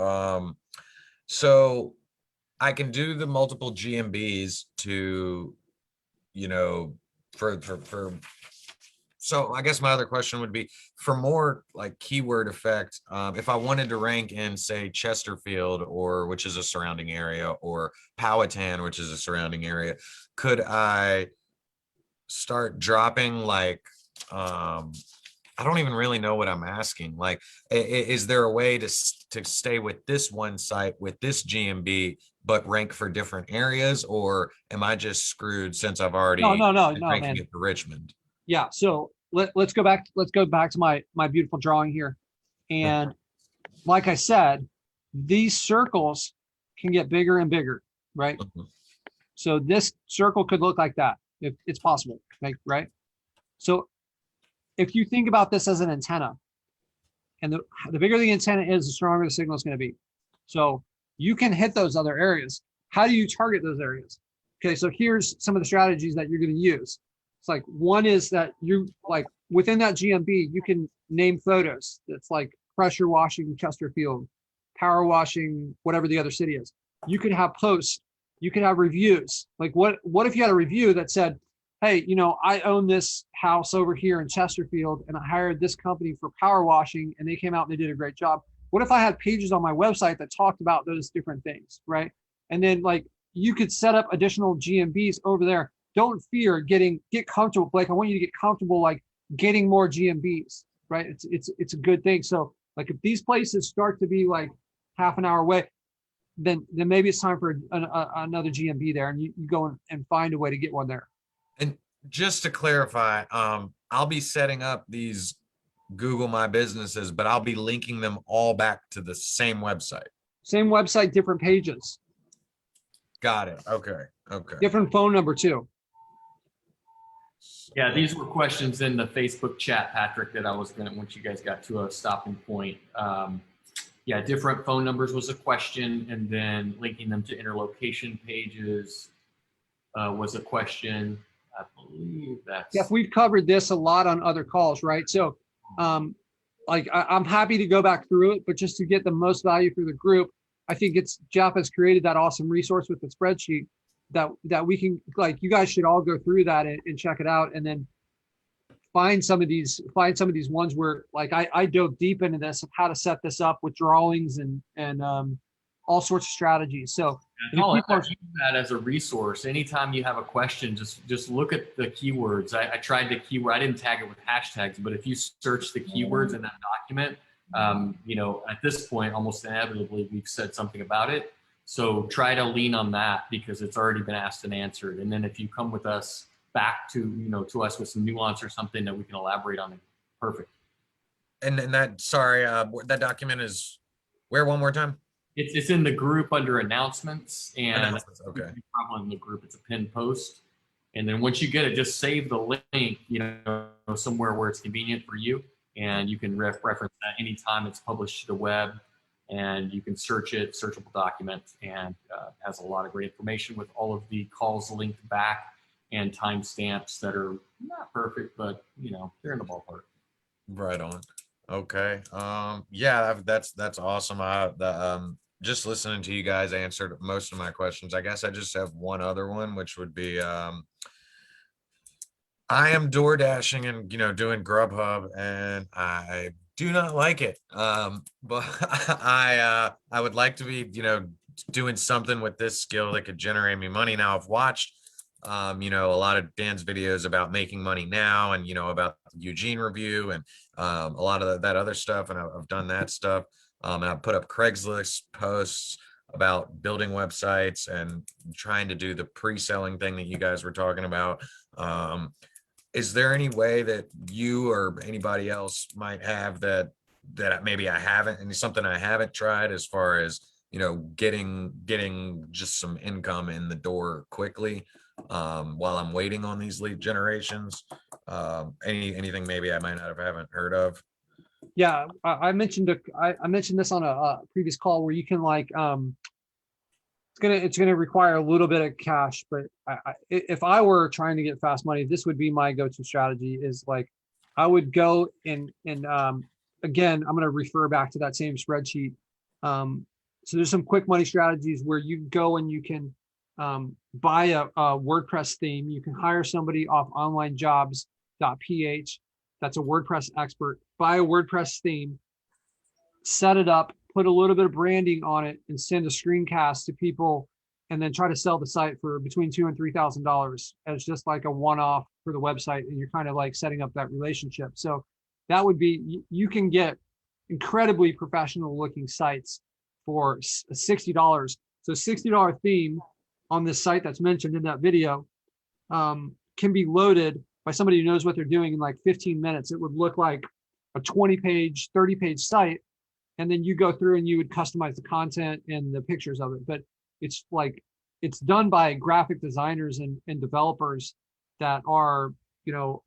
so I can do the multiple GMBs to, so I guess my other question would be for more like keyword effect. If I wanted to rank in say Chesterfield which is a surrounding area, or Powhatan, which is a surrounding area, could I start dropping like, I don't even really know what I'm asking. Like, is there a way to stay with this one site with this GMB, but rank for different areas, or am I just screwed since I've already ranking it for Richmond? Yeah. So let's go back. Let's go back to my beautiful drawing here, and like I said, these circles can get bigger and bigger, right? So this circle could look like that if it's possible, right? So if you think about this as an antenna, and the bigger the antenna is, the stronger the signal is going to be. So you can hit those other areas. How do you target those areas? Okay, so here's some of the strategies that you're going to use. It's like, one is that you like within that GMB, you can name photos. It's like pressure washing Chesterfield, power washing, whatever the other city is. You could have posts. You could have reviews. Like what if you had a review that said, hey, I own this house over here in Chesterfield and I hired this company for power washing and they came out and they did a great job. What if I had pages on my website that talked about those different things, right? And then like you could set up additional GMBs over there. Don't fear get comfortable. Blake, I want you to get comfortable like getting more GMBs, right? It's a good thing. So like if these places start to be like half an hour away, then maybe it's time for another GMB there, and you go and find a way to get one there. And just to clarify, I'll be setting up these Google My Businesses, but I'll be linking them all back to the same website. Same website, different pages. Got it. Okay. Different phone number too. Yeah, these were questions in the Facebook chat, Patrick, that I was once you guys got to a stopping point. Yeah, different phone numbers was a question, and then linking them to interlocation pages was a question. I believe that's. Yeah, we've covered this a lot on other calls, right? So like I'm happy to go back through it, but just to get the most value for the group, I think Jeff has created that awesome resource with the spreadsheet that we can, like, you guys should all go through that and check it out, and then find some of these ones where like I dove deep into this of how to set this up with drawings and all sorts of strategies. So That's all. I use that as a resource. Anytime you have a question, just look at the keywords. I tried the keyword. I didn't tag it with hashtags, but if you search the keywords in that document, you know, at this point, almost inevitably, we've said something about it. So try to lean on that because it's already been asked and answered. And then if you come with us back to, you know, to us with some nuance or something that we can elaborate on it, perfect. And that, sorry, that document is where, one more time? It's in the group under announcements, and Announcements, okay. Probably in the group, it's a pinned post. And then once you get it, just save the link, you know, somewhere where it's convenient for you, and you can reference that anytime it's published to the web, and you can search it, searchable document, and has a lot of great information with all of the calls linked back and timestamps that are not perfect, but you know, they're in the ballpark. Right on. Okay. Yeah, that's awesome. Just listening to you guys answered most of my questions. I guess I just have one other one, which would be, I am door dashing and, you know, doing Grubhub, and I do not like it. But I would like to be, you know, doing something with this skill that could generate me money. Now I've watched, you know, a lot of Dan's videos about making money now, and, you know, about the Eugene review, and a lot of that other stuff. And I've done that stuff. And I've put up Craigslist posts about building websites and trying to do the pre-selling thing that you guys were talking about. Is there any way that you or anybody else might have that maybe I haven't, and something I haven't tried, as far as, you know, getting just some income in the door quickly, while I'm waiting on these lead generations? Anything maybe I might not haven't heard of? Yeah, I mentioned I mentioned this on a previous call where you can like it's gonna require a little bit of cash, but if I were trying to get fast money, this would be my go-to strategy. Is like I would go and again, I'm gonna refer back to that same spreadsheet. So there's some quick money strategies where you go and you can buy a WordPress theme. You can hire somebody off onlinejobs.ph. That's a WordPress expert. Buy a WordPress theme, set it up, put a little bit of branding on it, and send a screencast to people, and then try to sell the site for between $2,000 and $3,000 as just like a one-off for the website. And you're kind of like setting up that relationship. So that would be, you can get incredibly professional looking sites for $60. So $60 theme on this site that's mentioned in that video can be loaded by somebody who knows what they're doing in like 15 minutes. It would look like a 20-page, 30-page site. And then you go through and you would customize the content and the pictures of it. But it's like, it's done by graphic designers and developers that are, you know,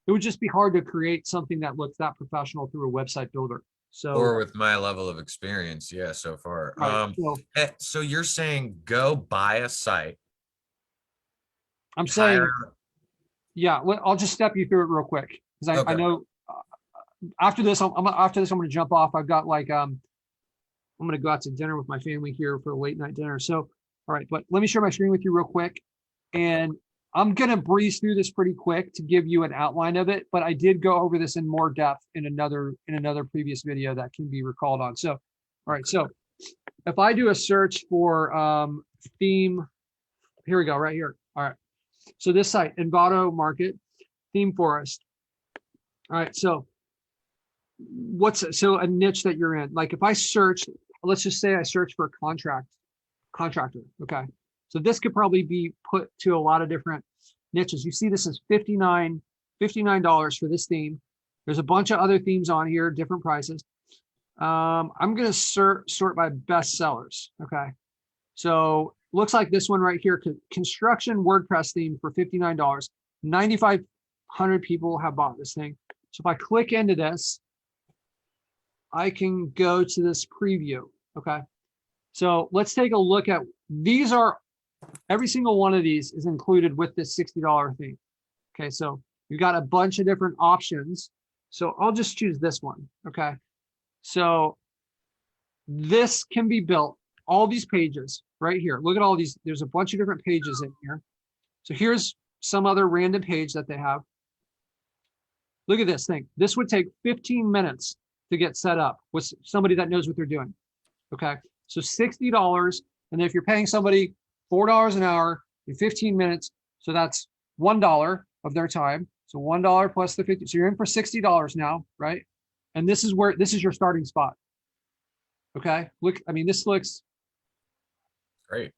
it would just be hard to create something that looks that professional through a website builder. So, or with my level of experience, yeah, so far. Right, So you're saying go buy a site. I'm saying, hire- yeah, I'll just step you through it real quick because I Okay. know after this, I'm going to jump off. I've got like, I'm going to go out to dinner with my family here for a late night dinner. So, all right, but let me share my screen with you real quick. And I'm going to breeze through this pretty quick to give you an outline of it, but I did go over this in more depth in another previous video that can be recalled on. So, all right, so if I do a search for theme, here we go, right here. All right, so this site, Envato Market, Theme Forest. All right, so so a niche that you're in? Like if I search, let's just say I search for a contractor, okay? So this could probably be put to a lot of different niches. You see this is $59 for this theme. There's a bunch of other themes on here, different prices. I'm gonna sort by best sellers, okay? So looks like this one right here, construction WordPress theme for $59. 9,500 people have bought this thing. So if I click into this, I can go to this preview, okay? So let's take a look at, these are, every single one of these is included with this $60 thing. Okay, so you've got a bunch of different options. So I'll just choose this one, okay? So this can be built, all these pages right here. Look at all these, there's a bunch of different pages in here. So here's some other random page that they have. Look at this thing. This would take 15 minutes to get set up with somebody that knows what they're doing. Okay. So $60. And then if you're paying somebody $4 an hour in 15 minutes, so that's $1 of their time. So $1 plus the 50. So you're in for $60 now, right? And this is your starting spot. Okay. Look, I mean, this looks Great.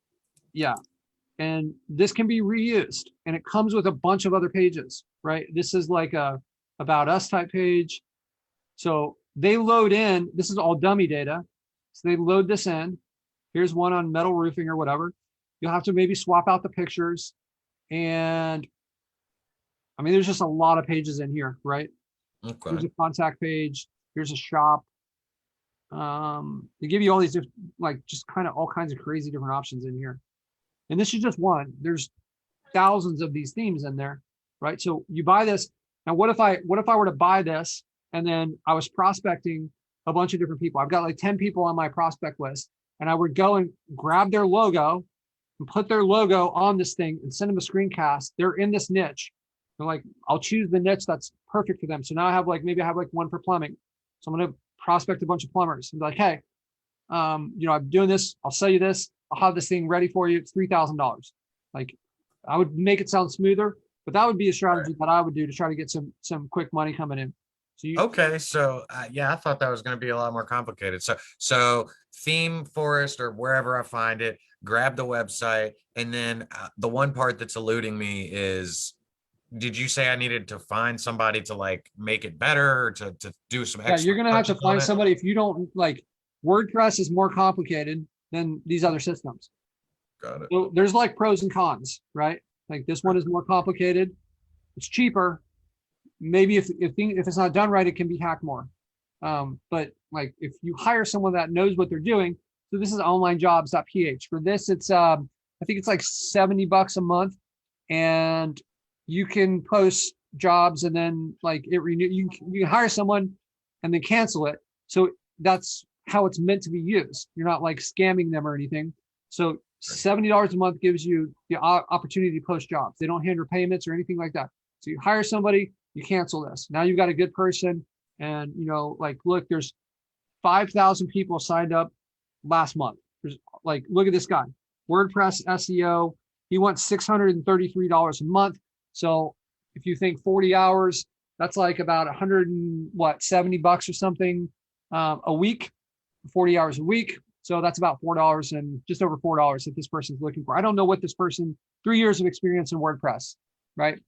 yeah. And this can be reused, and it comes with a bunch of other pages, right? This is like a about us type page. So they load in, this is all dummy data. So they load this in. Here's one on metal roofing or whatever. You'll have to maybe swap out the pictures. And I mean, there's just a lot of pages in here, right? Okay. Here's a contact page. Here's a shop. They give you all these different, like just kind of all kinds of crazy different options in here. And this is just one. There's thousands of these themes in there, right? So you buy this. Now, what if I were to buy this and then I was prospecting a bunch of different people? I've got like 10 people on my prospect list, and I would go and grab their logo and put their logo on this thing and send them a screencast. They're in this niche. They're like, I'll choose the niche that's perfect for them. So now I have like, maybe I have like one for plumbing. So I'm going to prospect a bunch of plumbers and be like, hey, you know, I'm doing this. I'll sell you this. I'll have this thing ready for you. It's $3,000. Like, I would make it sound smoother, but that would be a strategy that I would do to try to get some quick money coming in. So Okay, so yeah, I thought that was going to be a lot more complicated. So theme forest or wherever I find it, grab the website, and then the one part that's eluding me is, did you say I needed to find somebody to like make it better, or to do some extra? Yeah, you're gonna have to find somebody. If you don't like, WordPress is more complicated than these other systems. Got it. So there's like pros and cons, right? Like this one is more complicated. It's cheaper. Maybe if it's not done right, it can be hacked more. But like if you hire someone that knows what they're doing, so this is onlinejobs.ph. For this, it's I think it's like $70 a month, and you can post jobs and then like it renew. You can hire someone and then cancel it. So that's how it's meant to be used. You're not like scamming them or anything. So $70 a month gives you the opportunity to post jobs. They don't hinder payments or anything like that. So you hire somebody, you cancel this. Now you've got a good person, and you know, like, look, there's 5,000 people signed up last month. There's like, look at this guy, WordPress SEO. He wants $633 a month. So if you think 40 hours, that's like about $70 or something a week, 40 hours a week. So that's about $4 and just over $4 that this person's looking for. I don't know what this person, 3 years of experience in WordPress, right?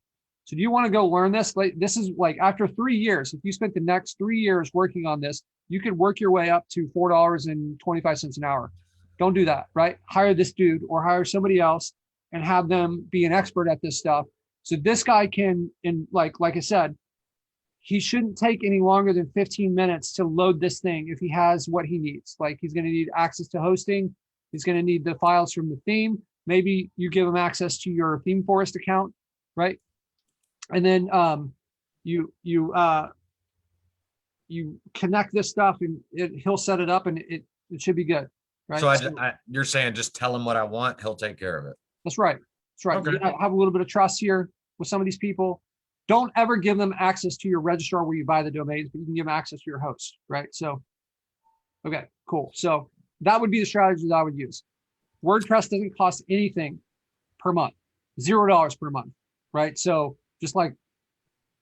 So do you want to go learn this? Like, this is like after 3 years, if you spent the next 3 years working on this, you could work your way up to $4.25 an hour. Don't do that, right? Hire this dude or hire somebody else and have them be an expert at this stuff. So this guy can, like I said, he shouldn't take any longer than 15 minutes to load this thing if he has what he needs. Like, he's going to need access to hosting. He's going to need the files from the theme. Maybe you give him access to your theme forest account, right? And then you connect this stuff, and he'll set it up, and it should be good, right? So you're saying just tell him what I want, he'll take care of it. That's right. That's right. Okay. You have a little bit of trust here with some of these people. Don't ever give them access to your registrar where you buy the domains, but you can give them access to your host, right? So, okay, cool. So that would be the strategy that I would use. WordPress doesn't cost anything per month, $0 per month, right? So just like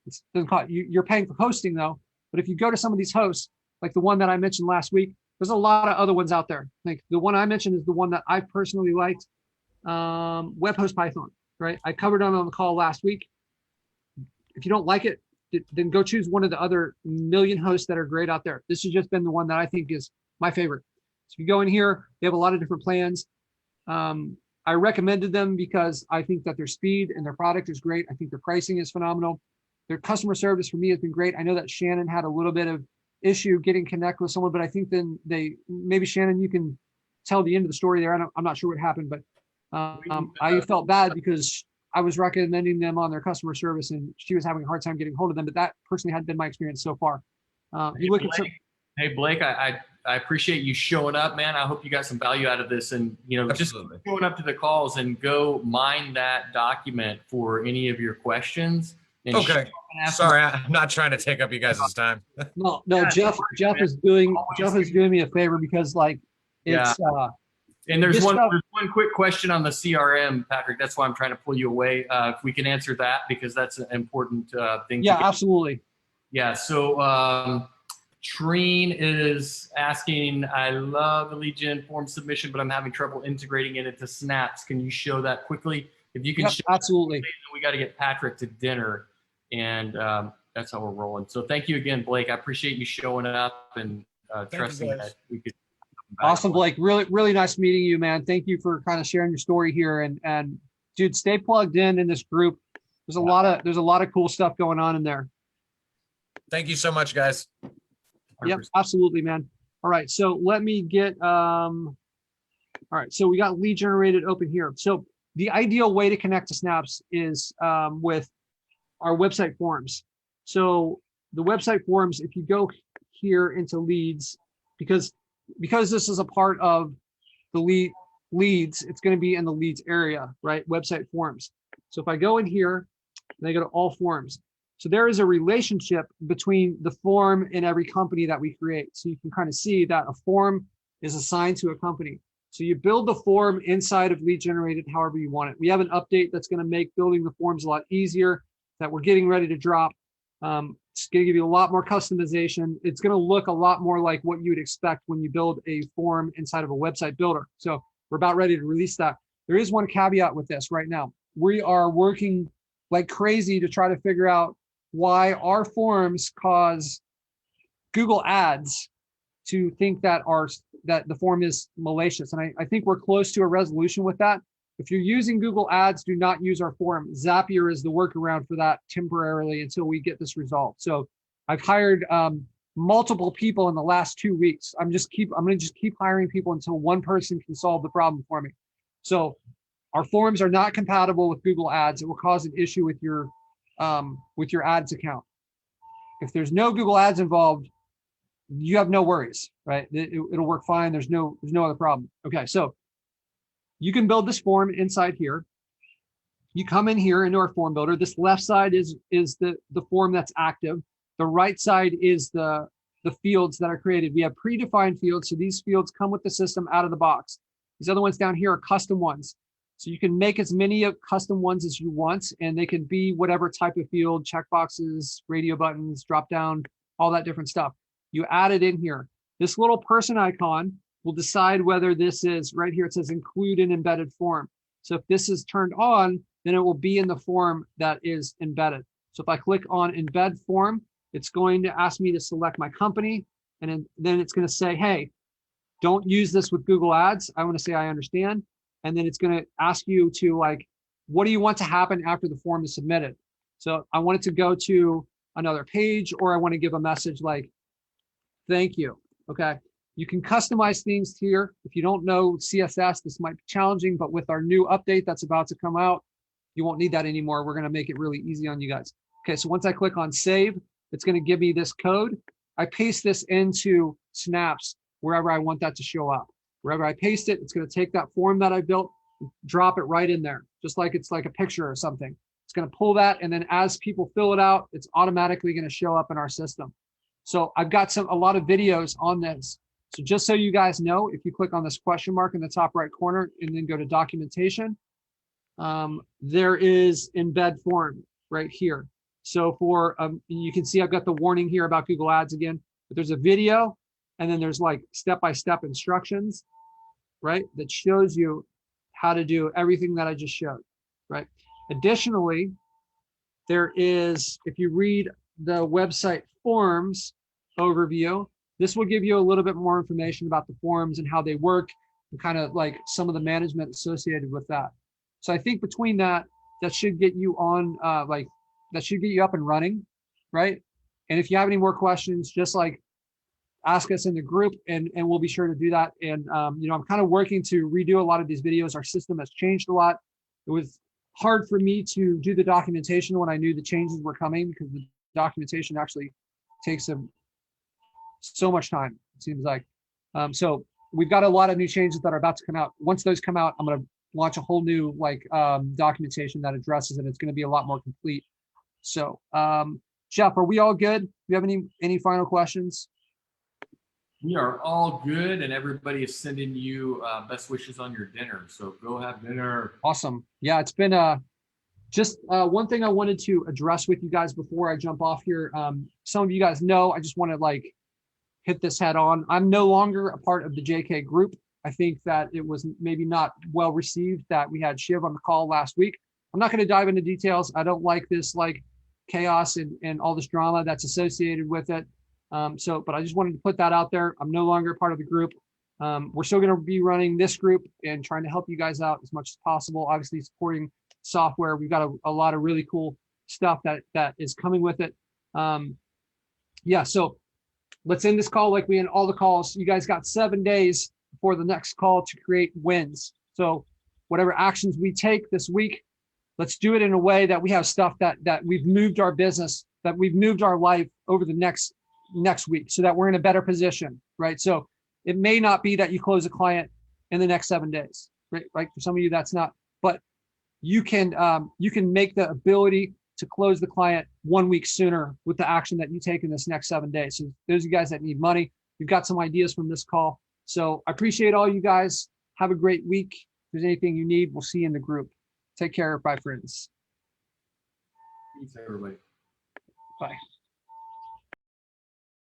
it doesn't cost, you're paying for hosting though. But if you go to some of these hosts, like the one that I mentioned last week, there's a lot of other ones out there. Like the one I mentioned is the one that I personally liked, WebHost Python, right? I covered it on the call last week. If you don't like it, then go choose one of the other million hosts that are great out there. This has just been the one that I think is my favorite. So if you go in here, they have a lot of different plans. I recommended them because I think that their speed and their product is great. I think their pricing is phenomenal. Their customer service for me has been great. I know that Shannon had a little bit of issue getting connected with someone, but I think then maybe Shannon, you can tell the end of the story there. I'm not sure what happened, but I felt bad because I was recommending them on their customer service, and she was having a hard time getting hold of them. But that personally had been my experience so far. Hey Blake, I appreciate you showing up, man. I hope you got some value out of this, and Absolutely. just showing up to the calls, and go mine that document for any of your questions. And Okay. Sorry, I'm not trying to take up you guys' time. No, Jeff is doing me a favor, because like It's And there's this one, stuff- there's one quick question on the CRM, Patrick. That's why I'm trying to pull you away. If we can answer that, because that's an important thing. Yeah, to get. absolutely. Yeah. So Treen is asking, I love the lead gen form submission, but I'm having trouble integrating it into Snaps. Can you show that quickly? If you can, Yep, show absolutely. that, we got to get Patrick to dinner, and that's how we're rolling. So thank you again, Blake. I appreciate you showing up and trusting guys. that we could. Awesome, Blake. Really nice meeting you, man. Thank you for kind of sharing your story here. And dude, stay plugged in this group. There's a lot of cool stuff going on in there. Thank you so much, guys. Yep, absolutely, man. All right, so let me get all right, so we got lead generated open here. So the ideal way to connect to Snaps is with our website forms. So the website forms, if you go here into leads, because this is a part of the leads, it's going to be in the leads area, right? Website forms. So if I go in here and I go to all forms, so there is a relationship between the form and every company that we create. So you can kind of see that a form is assigned to a company. So you build the form inside of lead generated however you want it. We have an update that's going to make building the forms a lot easier that we're getting ready to drop. It's going to give you a lot more customization. It's going to look a lot more like what you would expect when you build a form inside of a website builder. So we're about ready to release that. There is one caveat with this right now. We are working like crazy to try to figure out why our forms cause Google Ads to think that the form is malicious. And I think we're close to a resolution with that. If you're using Google Ads, do not use our form. Zapier is the workaround for that temporarily until we get this resolved. So I've hired multiple people in the last 2 weeks. I'm going to just keep hiring people until one person can solve the problem for me. So our forms are not compatible with Google Ads. It will cause an issue with your ads account. If there's no Google Ads involved, you have no worries, right? It'll work fine. There's no other problem. Okay, so you can build this form inside here. You come in here into our form builder. This left side is the form that's active. The right side is the fields that are created. We have predefined fields, so these fields come with the system out of the box. These other ones down here are custom ones. So you can make as many custom ones as you want, and they can be whatever type of field, checkboxes, radio buttons, drop down, all that different stuff. You add it in here. This little person icon will decide whether this is, right here it says include an embedded form. So if this is turned on, then it will be in the form that is embedded. So if I click on embed form, it's going to ask me to select my company, and then it's going to say, hey, don't use this with Google Ads. I want to say I understand. And then it's going to ask you to, like, what do you want to happen after the form is submitted? So I want it to go to another page, or I want to give a message like, thank you. Okay. You can customize things here. If you don't know CSS, this might be challenging, but with our new update that's about to come out, you won't need that anymore. We're going to make it really easy on you guys. Okay. So once I click on save, it's going to give me this code. I paste this into Snaps wherever I want that to show up. Wherever I paste it, it's going to take that form that I built, drop it right in there, just like it's like a picture or something. It's going to pull that, and then as people fill it out, it's automatically going to show up in our system. So I've got a lot of videos on this. So just so you guys know, if you click on this question mark in the top right corner and then go to documentation, there is embed form right here. So for, you can see I've got the warning here about Google Ads again, but there's a video, and then there's like step-by-step instructions, right? That shows you how to do everything that I just showed, right? Additionally, there is, if you read the website forms overview, this will give you a little bit more information about the forms and how they work, and kind of like some of the management associated with that. So I think between that should get you on, that should get you up and running, right? And if you have any more questions, just like ask us in the group, and we'll be sure to do that. And I'm kind of working to redo a lot of these videos. Our system has changed a lot. It was hard for me to do the documentation when I knew the changes were coming, because the documentation actually takes so much time, it seems like. So we've got a lot of new changes that are about to come out. Once those come out, I'm going to launch a whole new documentation that addresses it. It's going to be a lot more complete. So Jeff, are we all good? Do you have any final questions? We are all good, and everybody is sending you best wishes on your dinner. So go have dinner. Awesome. Yeah, it's been just one thing I wanted to address with you guys before I jump off here. Some of you guys know, I just want to like hit this head on. I'm no longer a part of the JK group. I think that it was maybe not well received that we had Shiv on the call last week. I'm not going to dive into details. I don't like this like chaos and all this drama that's associated with it. But I just wanted to put that out there. I'm no longer part of the group. We're still going to be running this group and trying to help you guys out as much as possible. Obviously supporting software. We've got a lot of really cool stuff that is coming with it. Yeah, so let's end this call like we end all the calls. You guys got 7 days before the next call to create wins. So whatever actions we take this week, let's do it in a way that we have stuff that we've moved our business, that we've moved our life over the next week so that we're in a better position, right? So it may not be that you close a client in the next 7 days, right? For some of you, that's not, but you can make the ability to close the client 1 week sooner with the action that you take in this next 7 days. So those of you guys that need money, you've got some ideas from this call. So I appreciate all you guys. Have a great week. If there's anything you need, we'll see you in the group. Take care. Bye, friends. Peace, everybody. Bye.